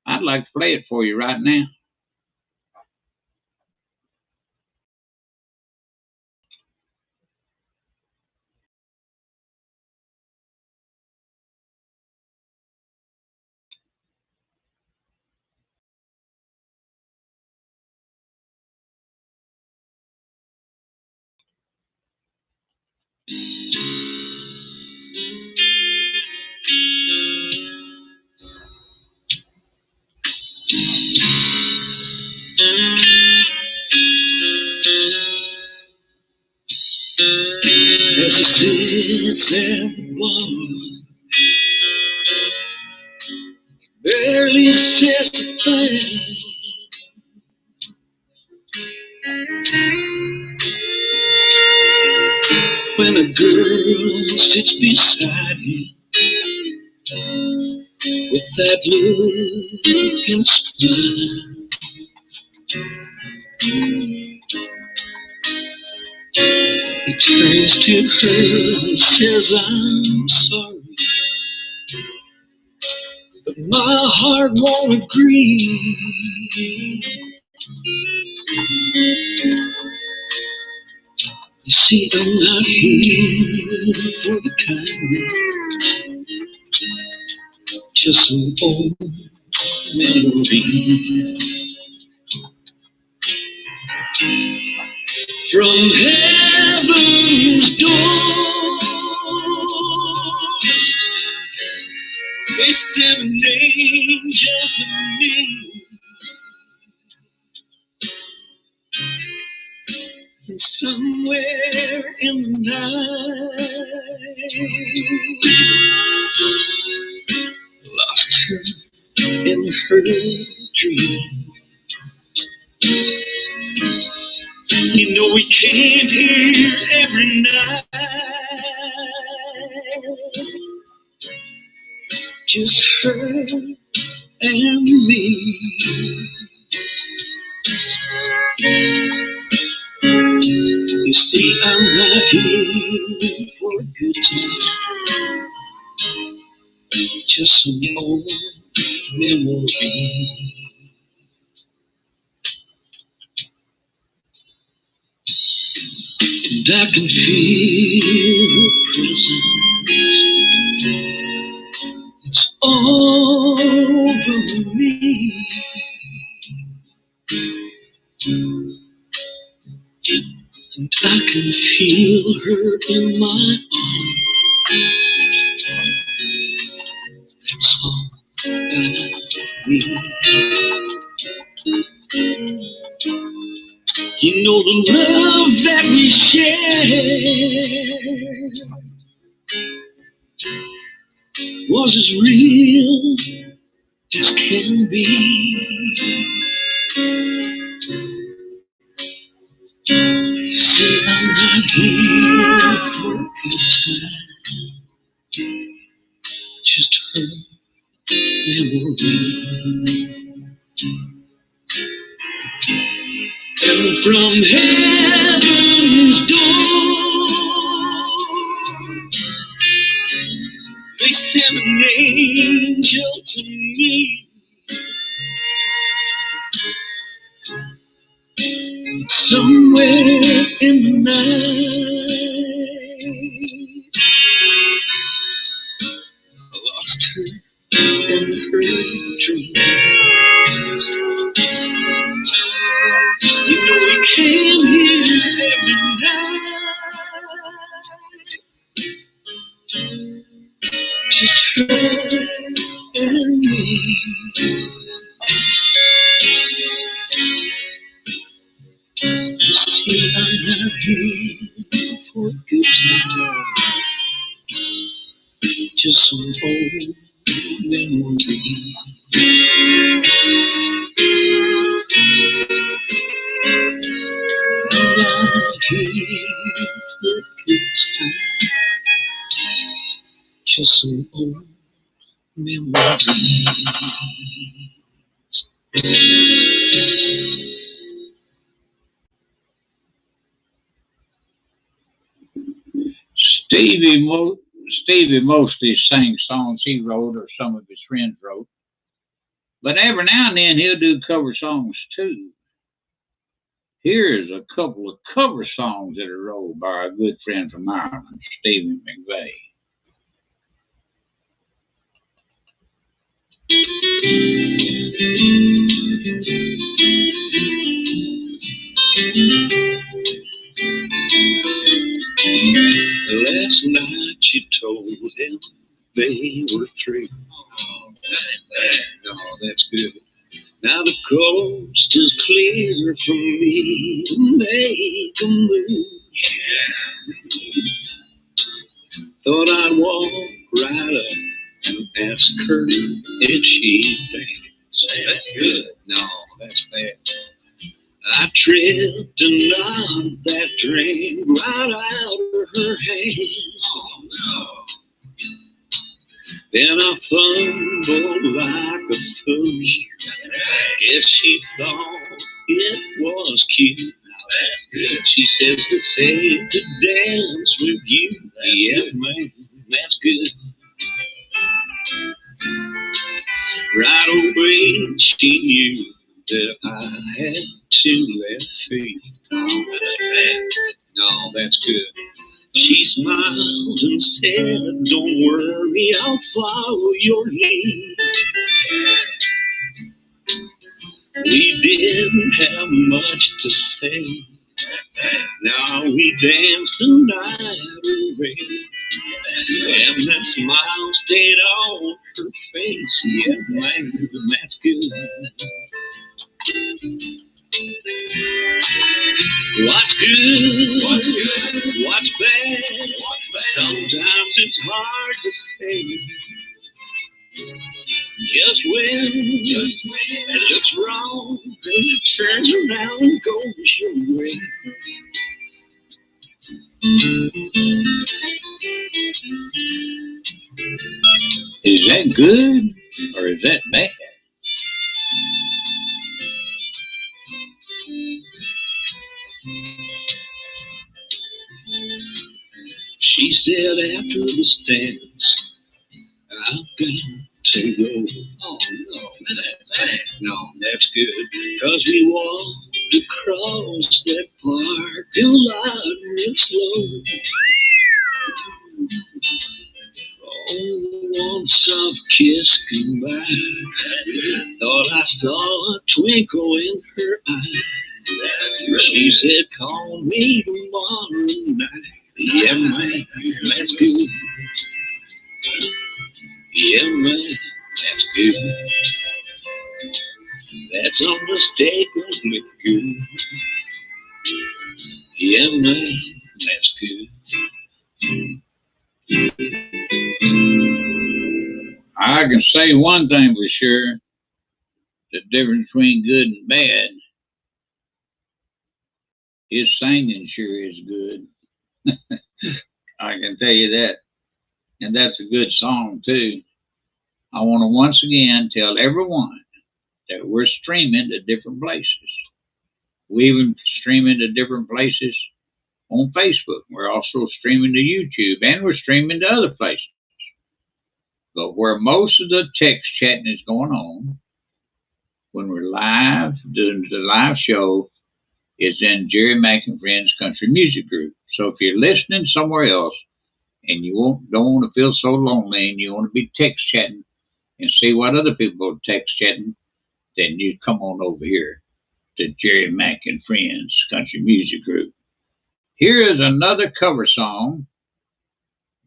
I'd like to play it for you right now. There's a good there one barely says a thing. When a girl sits beside him with that look and smile, he turns to her and says, I'm sorry, but my heart won't agree. You see, I'm not here for the kindness, just an old memory from heaven's door. They sent an angel to me, and somewhere in the night, lost her in her dream. You know we can't hear every night, just her and me. You see, I'm not here for a good time, just some old memory. And I can feel her presence, it's all over me. And I can feel her in my arms. That's all that I need. You know the love that we shared was as real as can be. See, I'm not here for a good time, And from heaven's door, they sent an angel to me. Somewhere in the night, I lost her in the dream. You know we came here every night to try and me. See, I'm not here for a good time, just some old memories. I'm not here for a good time, just some old memories. Stevie mostly sang songs he wrote or some of his friends wrote. But every now and then he'll do cover songs too. Here's a couple of cover songs that are wrote by our good friend from Ireland, Stephen McVeigh. Last night you told him they were through. No, that's good. Now the coast is clear for me to make a move. Thought I'd walk right up and ask her if she'd dance. That's good. No, that's bad. I tripped and knocked that drink right out of her hand. Oh, no. Then I fumbled like a fool. Guess she thought it was cute. She says it's safe to dance with you. Yeah, man, that's good. Right away, she knew that I had two left feet. No, that's good. She smiled and said, don't worry, I'll follow your lead. We didn't have much to say. Now we danced the night away. And that smile stayed on her face. Yeah, man, that's good. What's good? What's good? What's bad? Sometimes it's hard to say. Just when it looks wrong, then it turns around and goes your way. Is that good or is that bad? She said after the dance, I've got to go. Oh, no, that's good. 'Cause we walked across that parking lot real slow. Oh, one soft kiss goodbye. Thought I saw a twinkle in her eye. She said, call me tomorrow night. Yeah, man, that's good. Yeah, man, that's good. That's unmistakably good. Yeah, man, that's good. I can say one thing for sure. The difference between good and bad. His singing sure is good. I can tell you that. And that's a good song too. I want to once again tell everyone that we're streaming to different places. We even streaming to different places on Facebook. We're also streaming to YouTube, and we're streaming to other places. But where most of the text chatting is going on, when we're live, doing the live show, is in Jerry Mack and Friends Country Music Group. So if you're listening somewhere else and you don't want to feel so lonely and you want to be text chatting and see what other people are text chatting, then you come on over here to Jerry Mack and Friends Country Music Group. Here is another cover song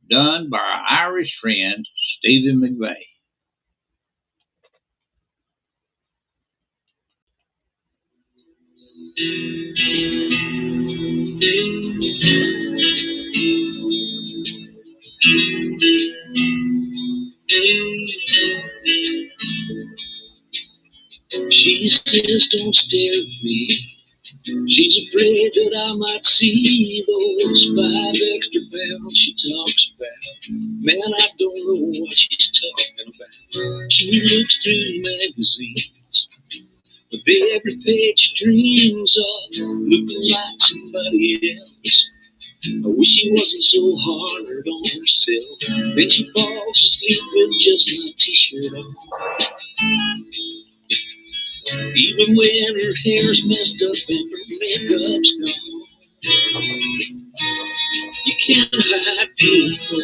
done by our Irish friend, Stevie McVeigh. She says, don't stare at me. She's afraid that I might see those 5 extra pounds she talks about. Man, I don't know what she's talking about. She looks through magazines, but every page dreams of looking like somebody else. I wish she wasn't so hard on herself. Then she falls asleep with just my t-shirt on. Even when her hair's messed up and her makeup's gone. You can't hide beautiful.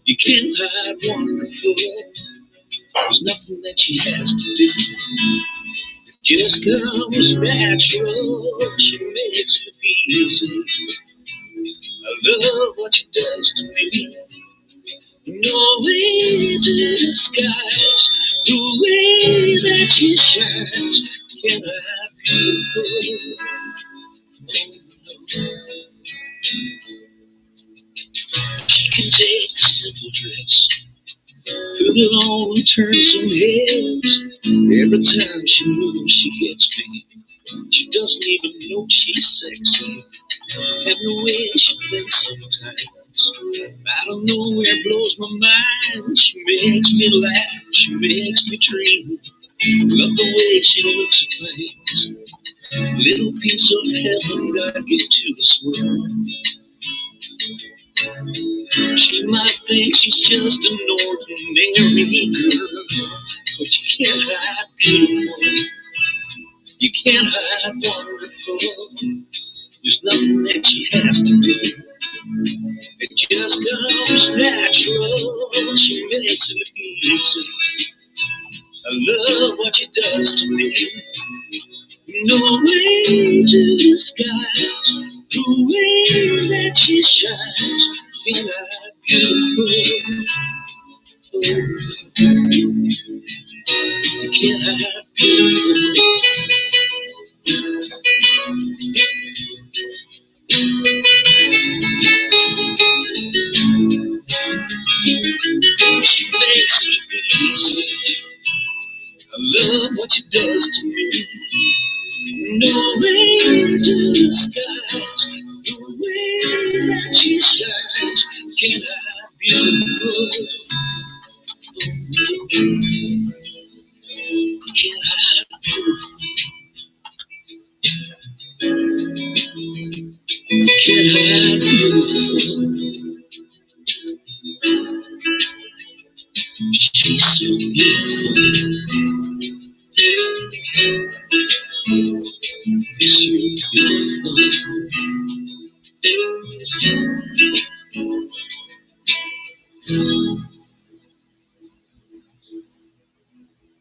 You can't hide wonderful. There's nothing that she has to do. It just comes natural. She makes me feel safe. I love what she does to me. No way to disguise the way that she shines. Can I be beautiful? She can take a simple dress, put it on and turn some heads. Every time she moves, she gets me. She doesn't even know she's sexy. And the way she thinks sometimes, out of nowhere blows my mind. She makes me laugh, she makes me dream. Love the way she looks at things. Little piece of heaven God gave to this world. She might think she's just an ordinary girl, but you can't hide beautiful. You can't hide wonderful. There's nothing that she has to do. It just comes natural. She makes it easy. I love what she does to me. No way to disguise the way that she shines. Ain't I beautiful? Can't I beautiful? I love what she does to me. No way to disguise the way that she shines. Can I be beautiful? Can I be beautiful? Can I be beautiful? She's so beautiful.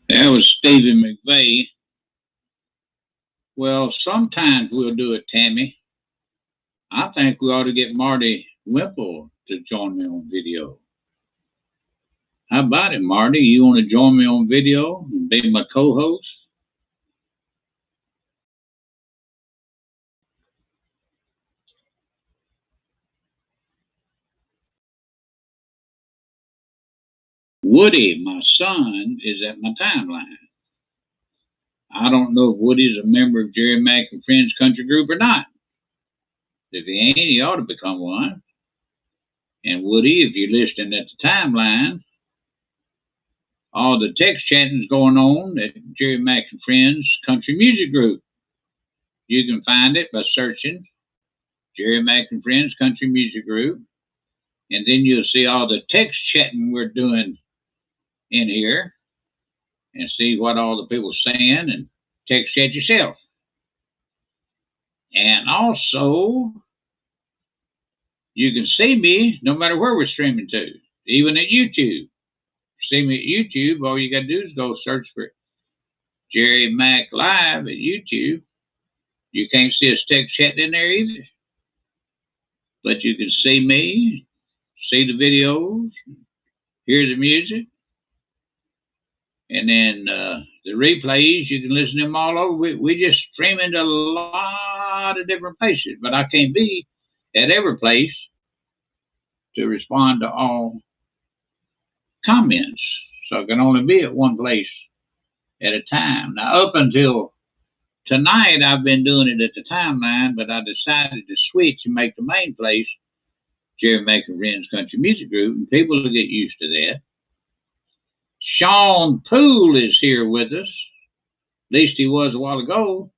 That was Stevie McVeigh. Well, sometimes we'll do it, Tammy. I think we ought to get Marty Wimple to join me on video. How about it, Marty? You want to join me on video and be my co-host? Woody, my son, is at my timeline. I don't know if Woody's a member of Jerry Mack and Friends Country Group or not. If he ain't, he ought to become one. And Woody, if you're listening at the timeline, all the text chatting's going on at Jerry Mack and Friends Country Music Group. You can find it by searching Jerry Mack and Friends Country Music Group, and then you'll see all the text chatting we're doing in here, and see what all the people are saying, and text chat yourself. And also, you can see me no matter where we're streaming to, even at YouTube. See me at YouTube, all you got to do is go search for Jerry Mack Live at YouTube. You can't see us text chat in there either. But you can see me, see the videos, hear the music. And then the replays, you can listen to them all over. We just streaming to a lot of different places, but I can't be at every place to respond to all comments. So I can only be at one place at a time. Now, up until tonight, I've been doing it at the timeline, but I decided to switch and make the main place Jerry Mack and Friends Country Music Group, and people will get used to that. Sean Poole is here with us. At least he was a while ago,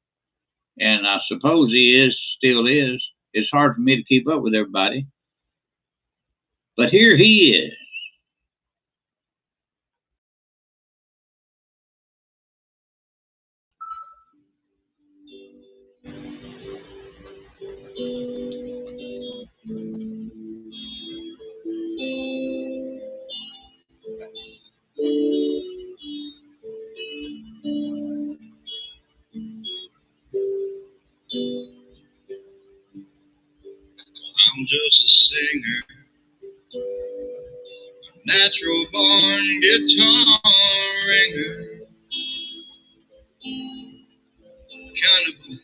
and I suppose he still is. It's hard for me to keep up with everybody. But here he is. I'm just a singer, a natural born guitar ringer, kind of a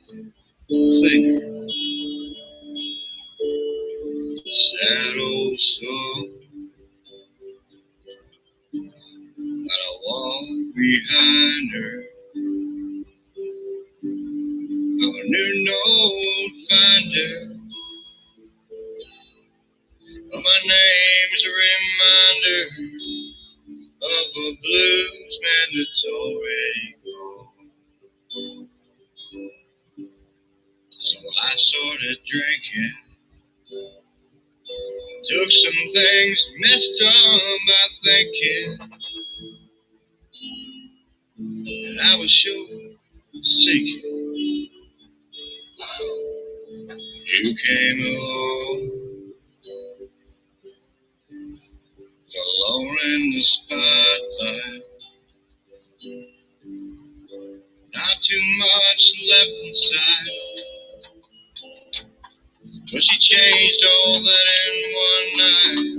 singer. Sad old soul, but I walk behind her. I'm a new note finder. But my name's a reminder of a blues man that's already gone. So I started drinking, took some things, messed up by thinking, and I was sure seeking. You came along, alone in the spotlight. Not too much left inside, but she changed all that in one night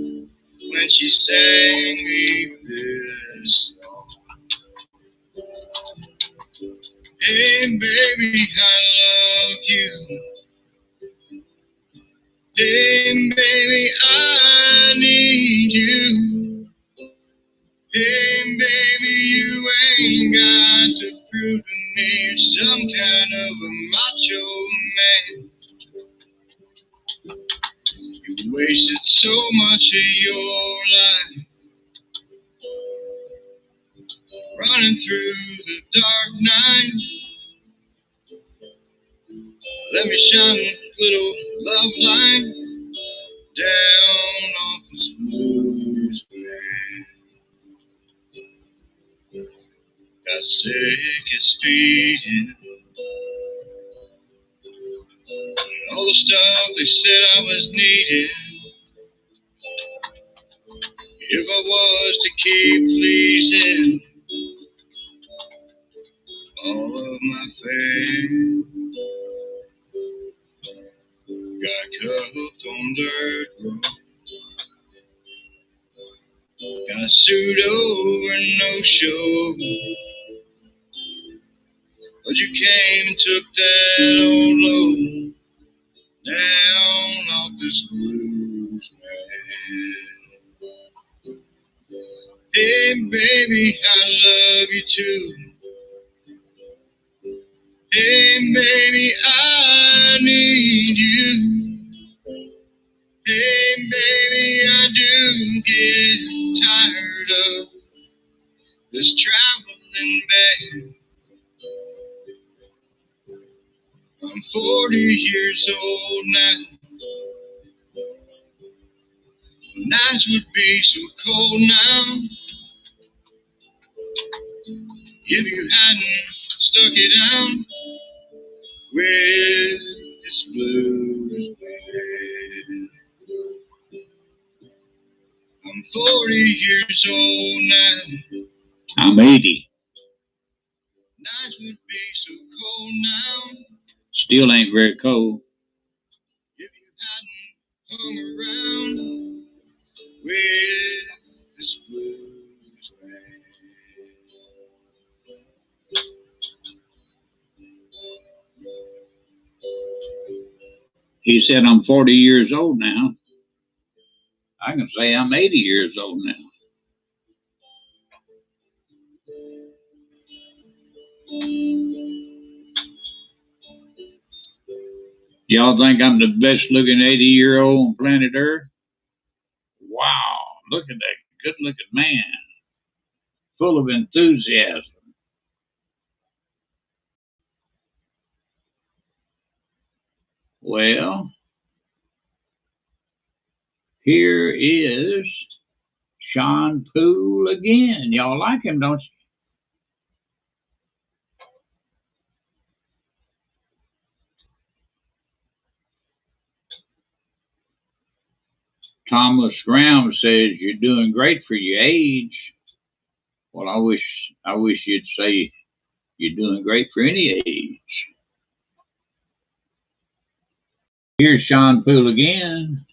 when she sang me this song. Hey baby, I love you. Hey baby, I need you. Hey baby, you ain't got to prove to me you're some kind of a macho man. You wasted so much of your life running through the dark night. Let me shine a little love light down off this blues man. Got sick as feeding. All the stuff they said I was needing. If I was to keep pleasing all of my fans, got cuffed on dirt road. Got sued over no show. But you came and took that old load down off this blues man. Hey baby, I love you too. Hey baby, I need you. Hey baby, I do get tired of 40 years old now. Nights would be so cold now if you hadn't stuck it out with this blues band. I'm 40 years old now. I'm 80. Nights would be so cold now Still ain't very cold. if you hadn't hung around with this blues band. He said I'm 40 years old now. I can say I'm 80 years old now. Y'all think I'm the best looking 80-year-old on planet Earth? Wow, look at that good looking man. Full of enthusiasm. Well, here is Sean Poole again. Y'all like him, don't you? Thomas Graham says you're doing great for your age. Well, I wish you'd say you're doing great for any age. Here's Sean Poole again.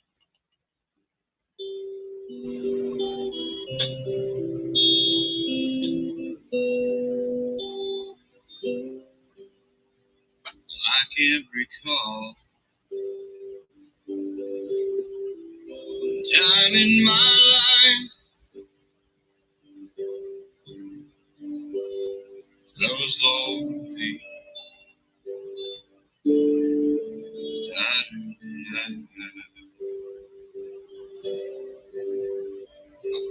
I can't recall time in my life that was lonely. I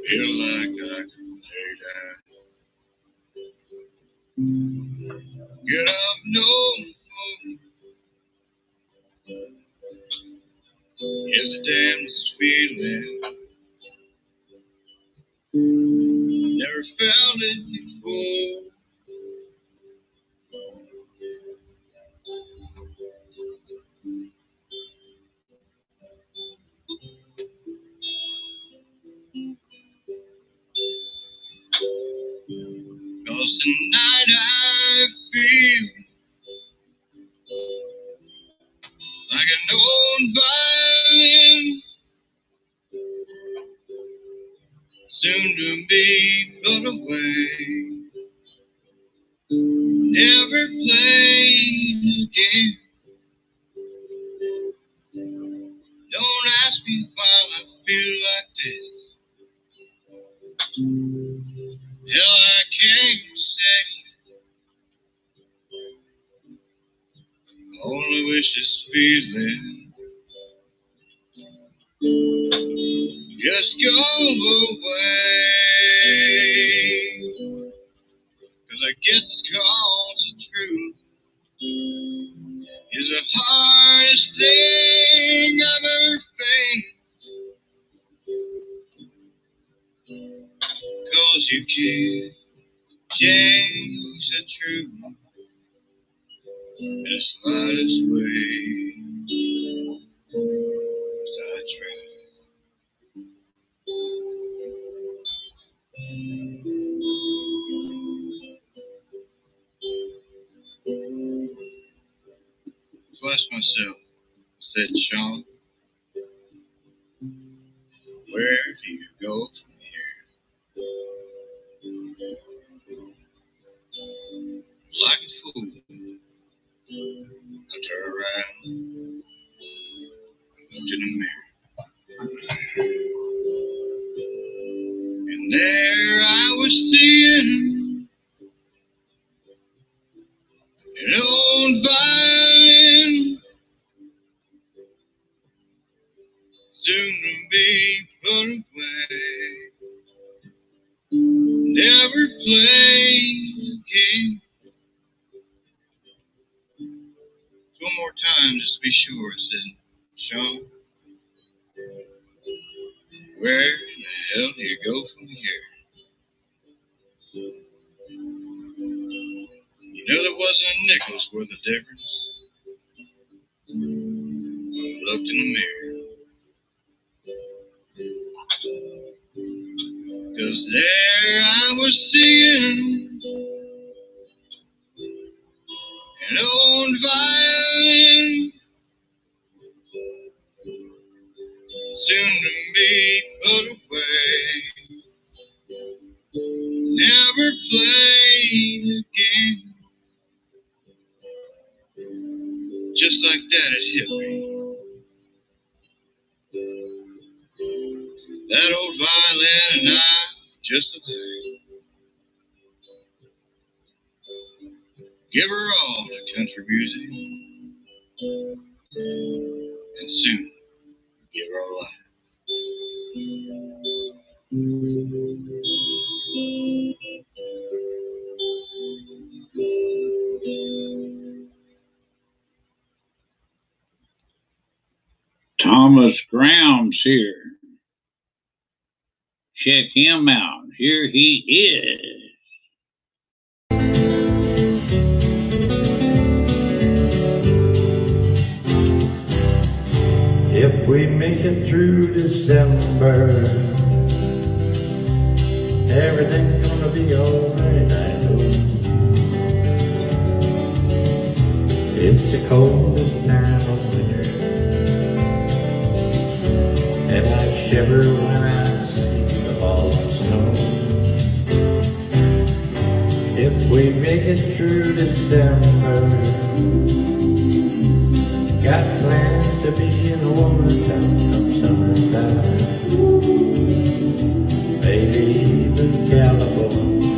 feel like I can lay down, get up no more. It's the damnedest feeling. Never felt it before. Cause tonight I feel like an old violin, soon to be put away, never played again. Don't ask me why I feel like this. Hell, I can't say. I only wish this feeling just go away. Cause I guess it's cause the truth is the hardest thing I've ever faced. Cause you can't change the truth in the slightest way. I tried. So I asked myself, said Sean, where do you go from here? Like a fool, I turned around, looked in the mirror, and there I was seeing an old violin, soon to be put away, never played again. One more time. mind just to be sure, said, Sean, where in the hell do you go from here? You know there wasn't a nickel's worth of difference. Looked in the mirror. 'Cause there I was singing an old violin, soon to be put away, never played again. Just like that it hit me. That old violin and I, just a thing. Give her all to country music, and soon give her all life. Thomas Grounds here. Check him out. Here he is. If we make it through December, everything's gonna be alright, I know. It's the coldest time of winter, and I shiver when I see the falling snow. If we make it through December, got plans to be in a warmer town come summertime, maybe even California.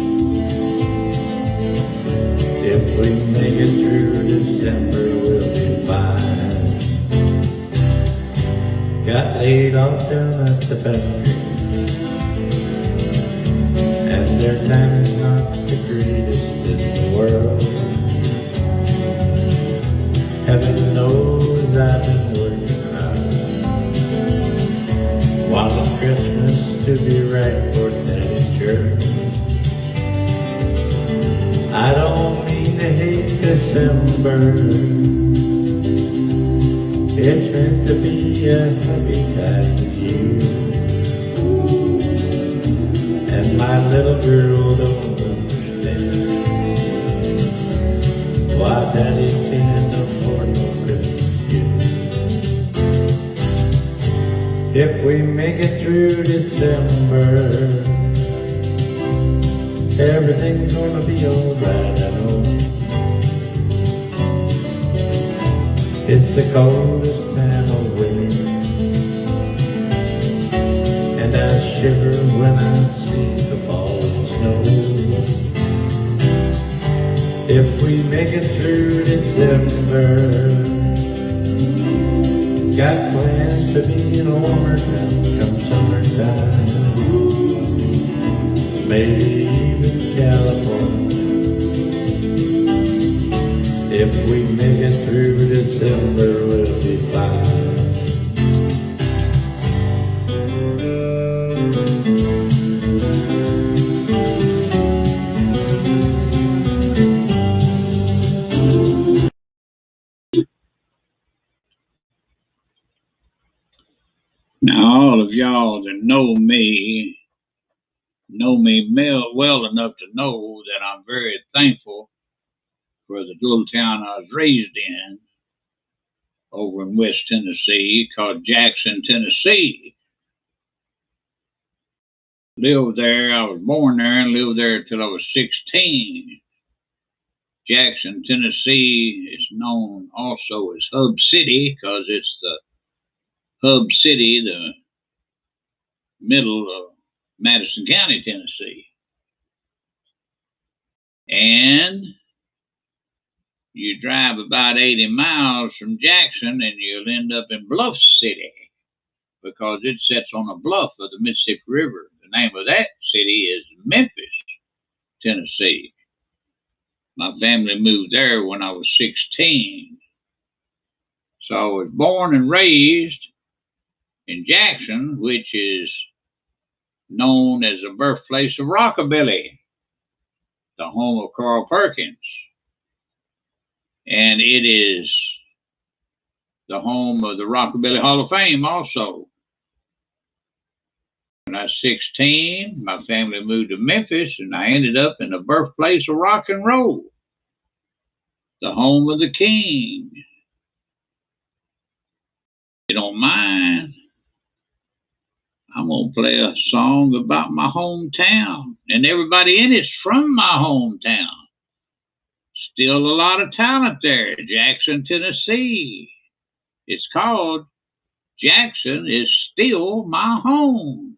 If we make it through December, we'll be fine. Got laid off down at the factory, and their time is not the greatest in the world. Heaven knows I've been working hard, wanting Christmas to be right for Daddy's church. I don't mean to hate December, it's meant to be a happy time of year. And my little girl don't understand why Daddy can't afford no Christmas gift. If we make it through December, everything's gonna be alright, I know. It's the coldest time of winter, and I shiver when I see the falling snow. If we make it through December, got plans to be in a warmer town come summertime, maybe even California. If we make it through December, we'll be fine. Now, all of y'all that know me well enough to know that I'm very thankful for the little town I was raised in over in West Tennessee called Jackson, Tennessee. Lived there. I was born there and lived there until I was 16. Jackson, Tennessee is known also as Hub City because it's the hub city, the middle of Madison County, Tennessee. And you drive about 80 miles from Jackson and you'll end up in Bluff City because it sits on a bluff of the Mississippi River. The name of that city is Memphis, Tennessee. My family moved there when I was 16. So I was born and raised in Jackson, which is known as the birthplace of rockabilly, the home of Carl Perkins. And it is the home of the Rockabilly Hall of Fame also. When I was 16, my family moved to Memphis, and I ended up in the birthplace of rock and roll, the home of the King. If you don't mind, I'm going to play a song about my hometown, and everybody in it's from my hometown. Still a lot of talent there, Jackson, Tennessee. It's called Jackson Is Still My Home.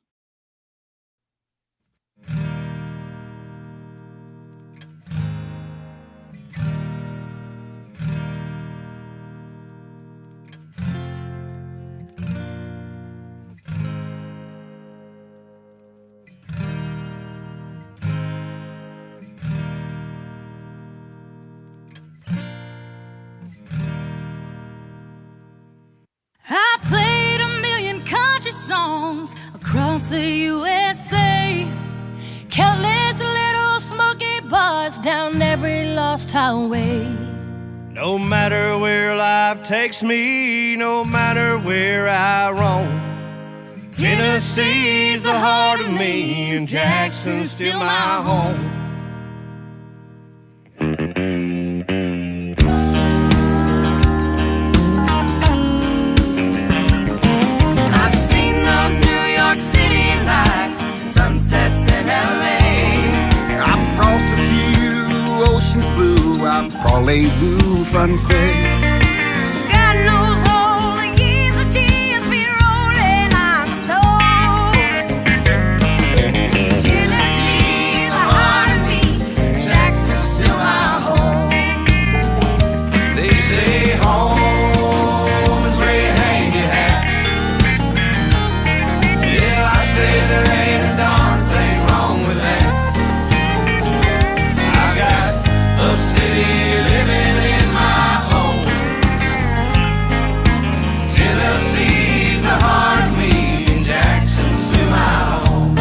I played a million country songs across the USA. Countless little smoky bars down every lost highway. No matter where life takes me, no matter where I roam, Tennessee's the heart of me, and Jackson's still my home. I've seen those New York City lights, sunsets in LA. I've crossed a few oceans blue, I've parlez-vous français. God knows all the years of tears been rolling on the stone. Tennessee's the heart of me, Jackson's still my home. They say home is where you hang your hat. Yeah, I say there ain't a darn thing wrong with that. I got up city living in my home. Tennessee's the heart of me, and Jackson's still my home.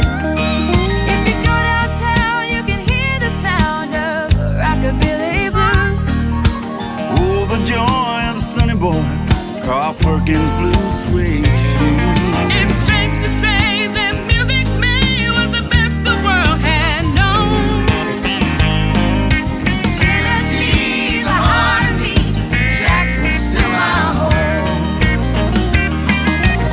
If you go downtown, you can hear the sound of rockabilly blues. Oh, the joy of the sunny boy, Carl Perkins Blue Suede Shoes. It's safe to say that Music Man was the best the world had known. Tennessee's the heart of me, Jackson's still my home.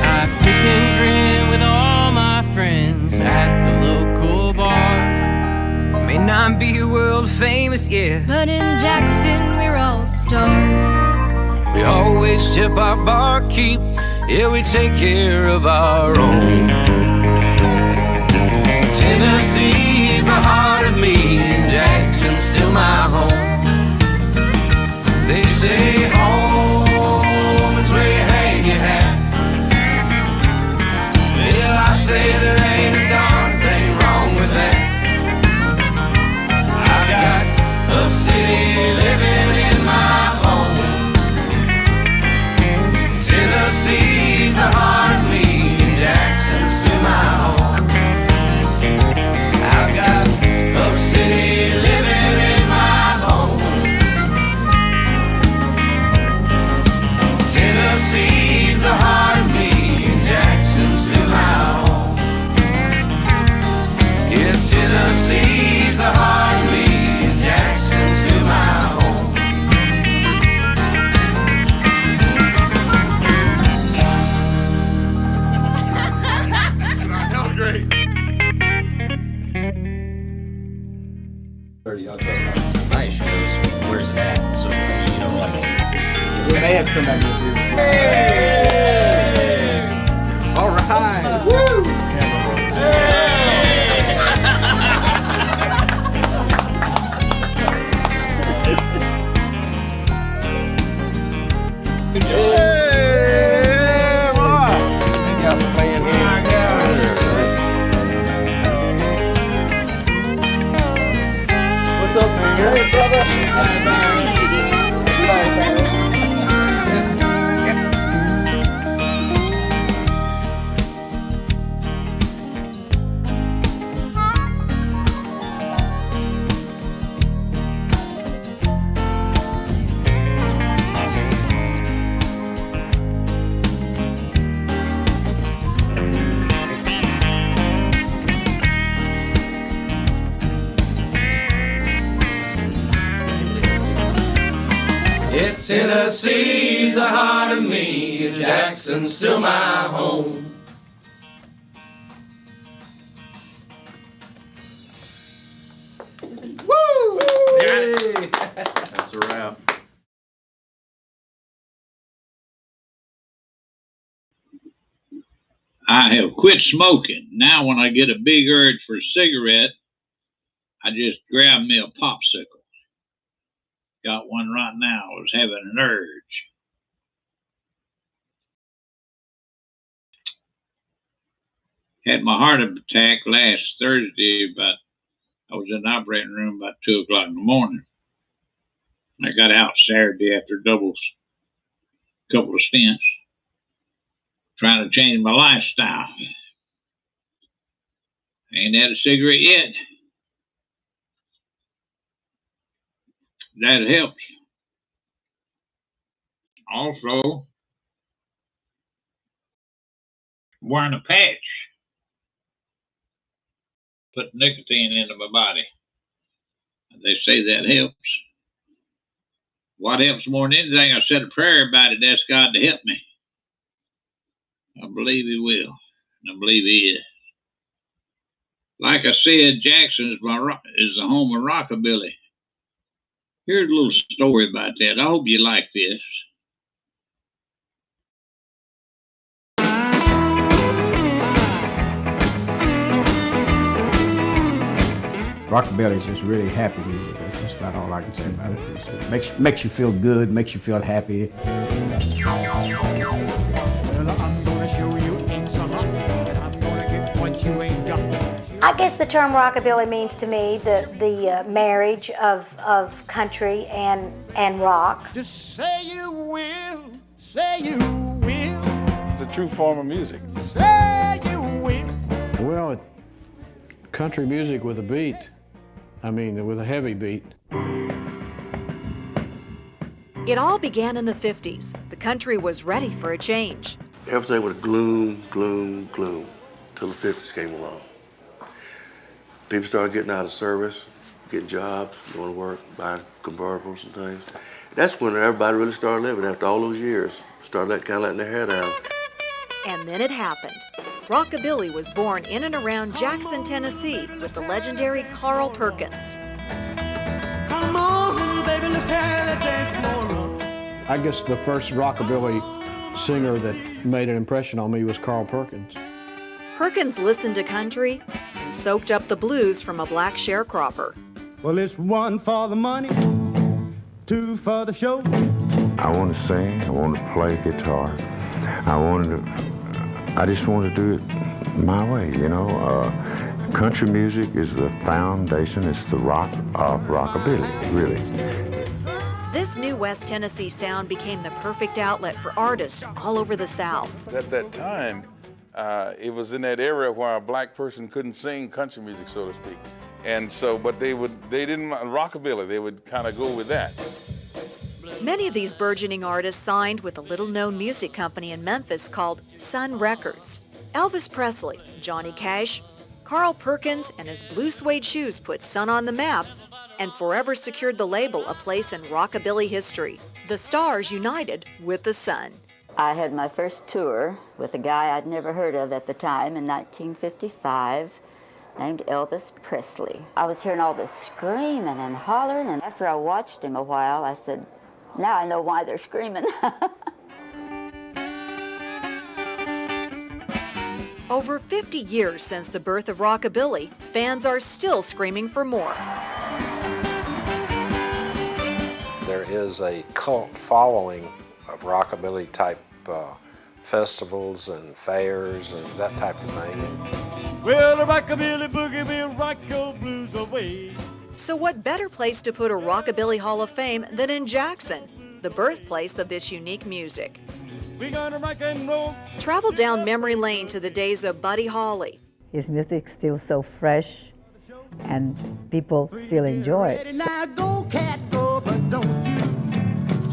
I pick and grin with all my friends at the local bars. May not be world famous yet, But in Jackson, we're all stars. we always tip our barkeep. Yeah, we take care of our own. Tennessee's the heart of me, and Jackson's still my home. They say home is where you hang your hat. Well, I say there ain't a darn thing wrong with that. I got up city living in my home. Tennessee's the heart of me, and Jackson's still my home. I've got up city living in my home. Tennessee's the heart of me, and Jackson's still my home. Yeah, Tennessee's the heart of me, and Jackson's still my home. That was great. Nice shows. Where's that? So, you know, like, We may have come back with you. all right. Hey, brother. It's Tennessee's the heart of me, and Jackson's still my home. Woo! That's a wrap. I have quit smoking. Now when I get a big urge for a cigarette, I just grab me a popsicle. Got one right now. I was having an urge. Had my heart attack last Thursday, but I was in the operating room about 2 o'clock in the morning. I got out Saturday after couple of stints, trying to change my lifestyle. Ain't had a cigarette yet. That helps. Also, wearing a patch. Put nicotine into my body. They say that helps. What helps more than anything, I said a prayer about it, ask God to help me. I believe He will. And I believe He is. Like I said, Jackson is the home of rockabilly. Here's a little story about that. I hope you like this. Rockabilly is just really happy music. That's just about all I can say about it. It makes you feel good, makes you feel happy. Well, I'm gonna show you ain't so hot, and I'm gonna get what you ain't got. I guess the term rockabilly means to me the marriage of country and rock. Just say you will, say you will, It's a true form of music. say you will. Well, country music with a beat. I mean, with a heavy beat. It all began in the 50s. The country was ready for a change. Everything was gloom, gloom, gloom, till the 50s came along. People started getting out of service, getting jobs, going to work, buying convertibles and things. That's when everybody really started living after all those years. Started letting their hair down. And then it happened. Rockabilly was born in and around Jackson, Tennessee, with the legendary Carl Perkins. Come on, baby, let's tear that dance floor up. I guess the first rockabilly singer that made an impression on me was Carl Perkins. Perkins listened to country and soaked up the blues from a black sharecropper. Well, it's one for the money, two for the show. I want to sing, I want to play guitar. I just want to do it my way, you know. Country music is the foundation, it's the rock of rockabilly, really. This new West Tennessee sound became the perfect outlet for artists all over the South. At that time, it was in that era where a black person couldn't sing country music, so to speak. And so, but they didn't rockabilly, they would kind of go with that. Many of these burgeoning artists signed with a little-known music company in Memphis called Sun Records. Elvis Presley, Johnny Cash, Carl Perkins, and his blue suede shoes put Sun on the map and forever secured the label a place in rockabilly history. The stars united with the Sun. I had my first tour with a guy I'd never heard of at the time in 1955 named Elvis Presley. I was hearing all this screaming and hollering, and after I watched him a while, I said, now I know why they're screaming. Over 50 years since the birth of rockabilly, fans are still screaming for more. There is a cult following of rockabilly type festivals and fairs and that type of thing. Well, the rockabilly boogie will rock your blues away. So what better place to put a Rockabilly Hall of Fame than in Jackson, the birthplace of this unique music? We gonna rock and roll. Travel down memory lane to the days of Buddy Holly. His music's still so fresh, and people still enjoy it. Now go, cat, go, but don't you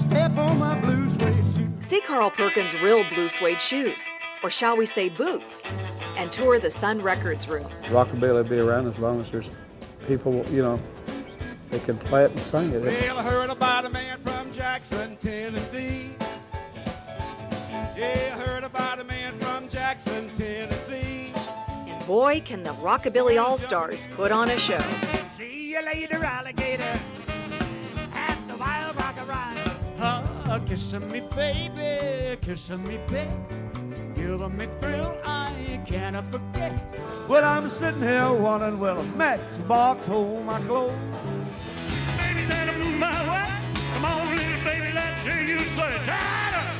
step on my blue suede shoes. See Carl Perkins' real blue suede shoes, or shall we say boots, and tour the Sun Records room. Rockabilly will be around as long as there's people, you know, they can play it and sing it. Well, I heard about a man from Jackson, Tennessee. Yeah, I heard about a man from Jackson, Tennessee. And boy, can the Rockabilly All-Stars put on a show. See you later, alligator, at the Wild Rock Ride. Kissing me, baby, kissing me, baby, giving me thrill I cannot forget. Well, I'm sitting here wondering, will a matchbox hold my clothes? Baby, let 'em move my way. Come on, little baby, let's hear you say, Tyler!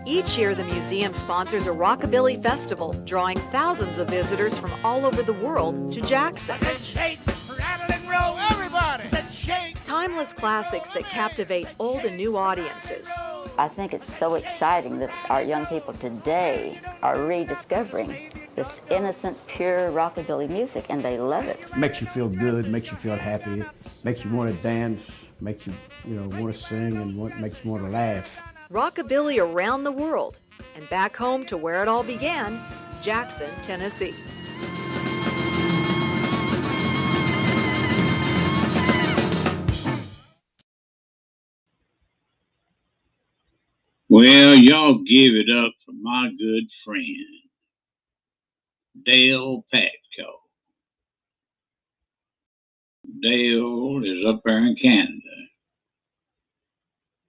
Each year, the museum sponsors a Rockabilly Festival, drawing thousands of visitors from all over the world to Jackson. Shake, rattle and roll, everybody! Shake! Timeless classics that captivate old and new audiences. I think it's so exciting that our young people today are rediscovering this innocent, pure rockabilly music, and they love it. Makes you feel good, makes you feel happy, makes you want to dance, makes you, want to sing, and makes you want to laugh. Rockabilly around the world, and back home to where it all began, Jackson, Tennessee. Well, y'all give it up for my good friend, Dale Patco. Dale is up there in Canada.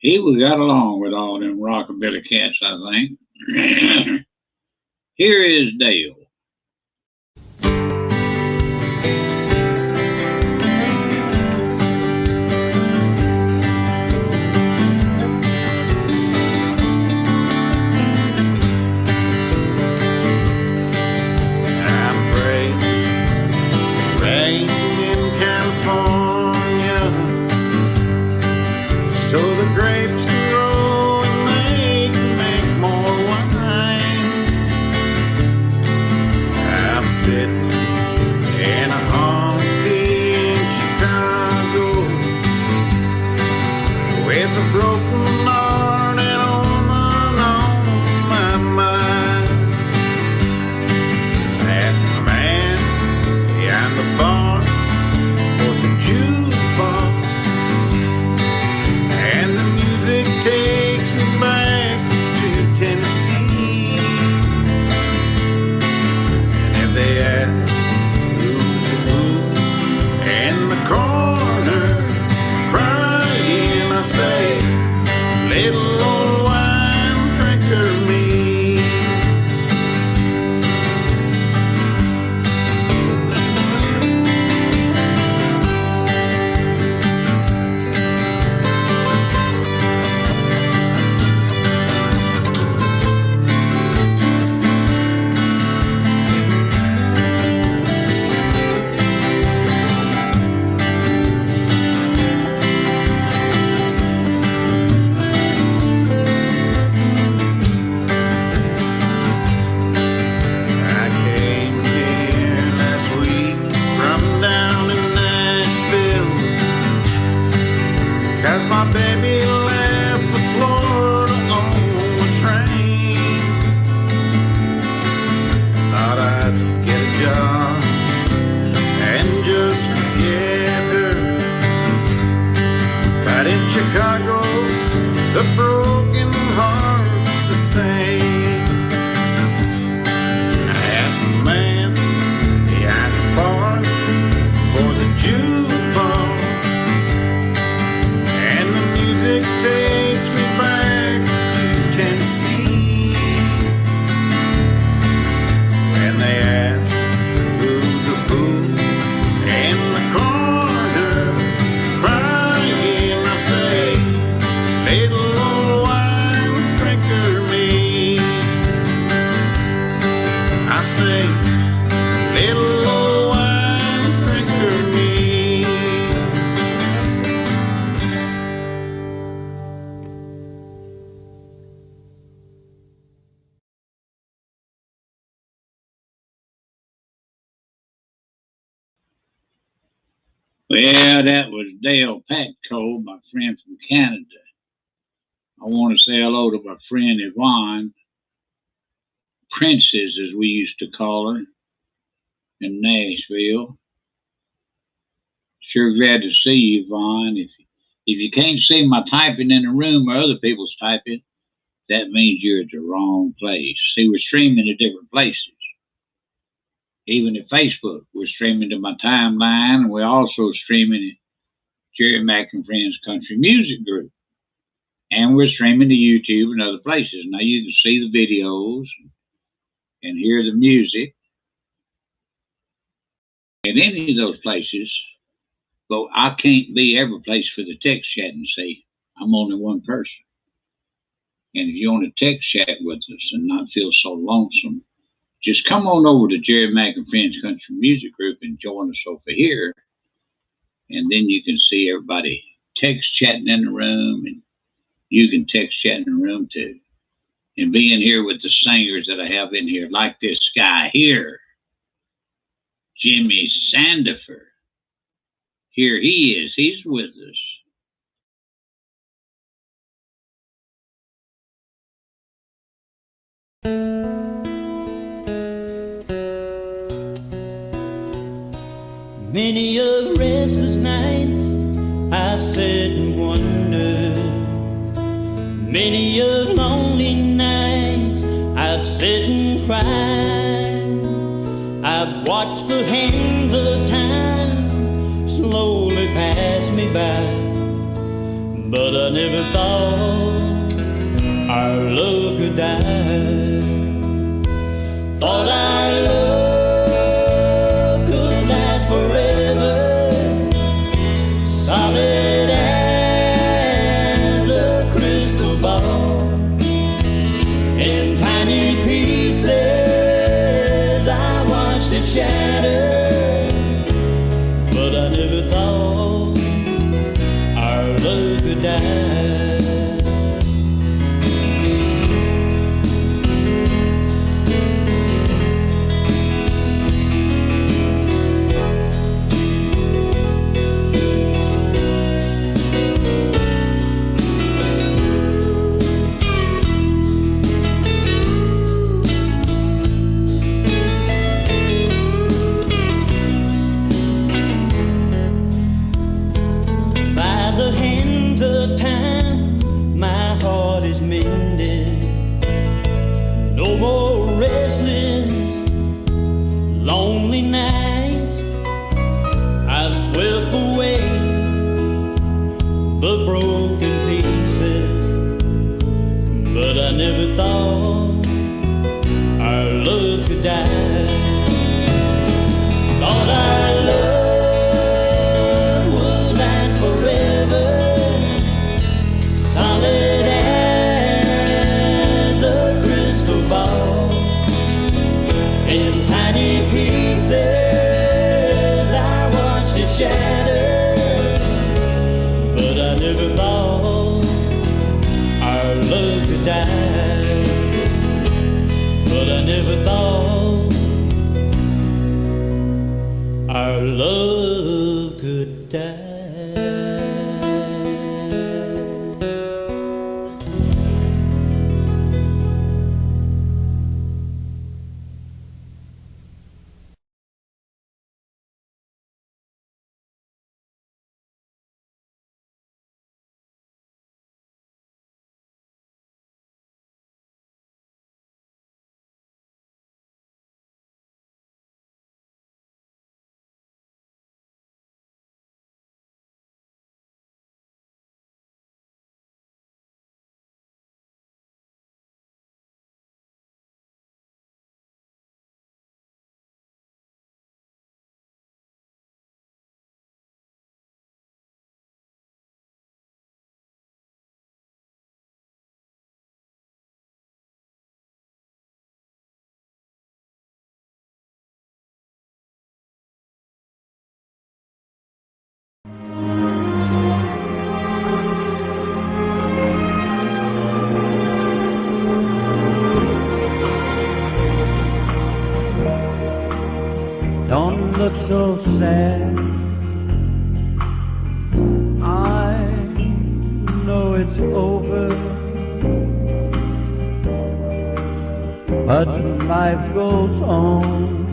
He got along with all them rockabilly cats, I think. Here is Dale. I'm praying, rain in California, so the grapes can grow and they can make more wine. I'm sitting in a honky in Chicago with a broken heart and a woman on my mind. Ask the man behind the bar for the jukebox, and the music takes me back to Tennessee. And if they ask say, little old wine drinker me. Well, that was Dale Patco, my friend from Canada. I want to say hello to my friend Yvonne, Princess as we used to call her, in Nashville. Sure glad to see you, Yvonne. If you can't see my typing in the room or other people's typing, that means you're at the wrong place. See, we're streaming to different places. Even at Facebook, we're streaming to my timeline, and we're also streaming at Jerry Mack and Friends Country Music Group. And we're streaming to YouTube and other places. Now you can see the videos and hear the music at any of those places, but I can't be every place for the text chat and see. I'm only one person. And if you want to text chat with us and not feel so lonesome, just come on over to Jerry Mack and Friends Country Music Group and join us over here. And then you can see everybody text chatting in the room, and you can text chat in the room too. And being here with the singers that I have in here, like this guy here, Jimmy Sandifer. Here he is. He's with us. Many a restless nights I've sat and wondered. Many a lonely nights I've sat and cried. I've watched the hands of time slowly pass me by, but I never thought our love could die. Thought our love could last forever, solid as a crystal ball. In tiny pieces I watched it shatter, but I never thought our love could die. Lonely nights I've swept away the broken pieces, but I never thought our love could die. Thought our love would last forever, solid as a crystal ball. In tiny pieces I watched it shatter, but I never thought our love could die. But I never thought our love could die. look so sad. I know it's over, but life goes on,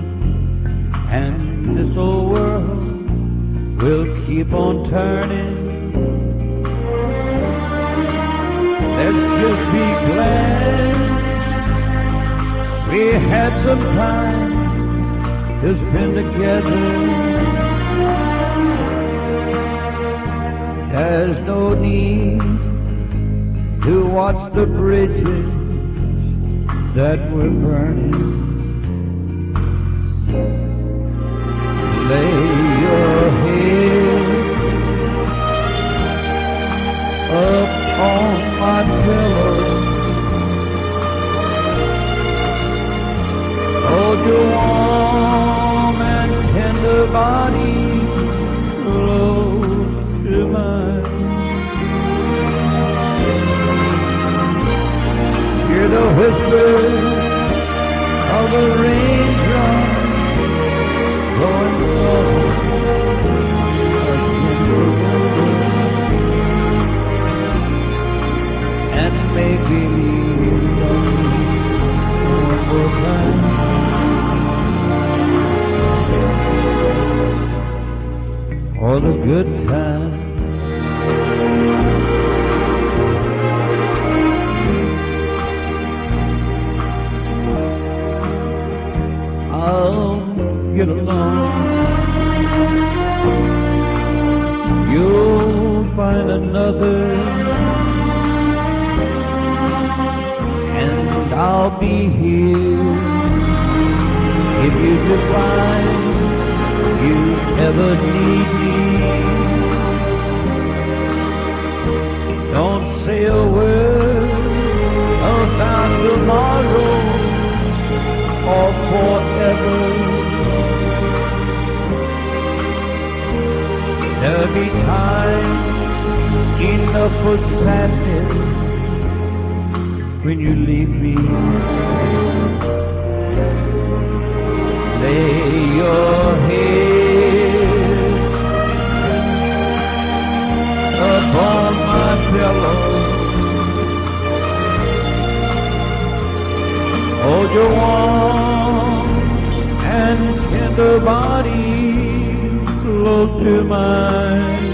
and this old world will keep on turning. Let's just be glad we had some time to spend together. There's no need to watch the bridges that were burning. Lay your head up on my pillow. Hold your warm and tender body close to mine. Hear the whisper of a raindrop blowing soft against the window, and maybe you love me one more time. For the good times. I'll get along. You'll find another, and I'll be here if you should find you ever need me. Don't say a word about tomorrow or forever. There'll be time enough for sadness when you leave me. Lay your head upon my pillow. Hold your warm and tender body close to mine.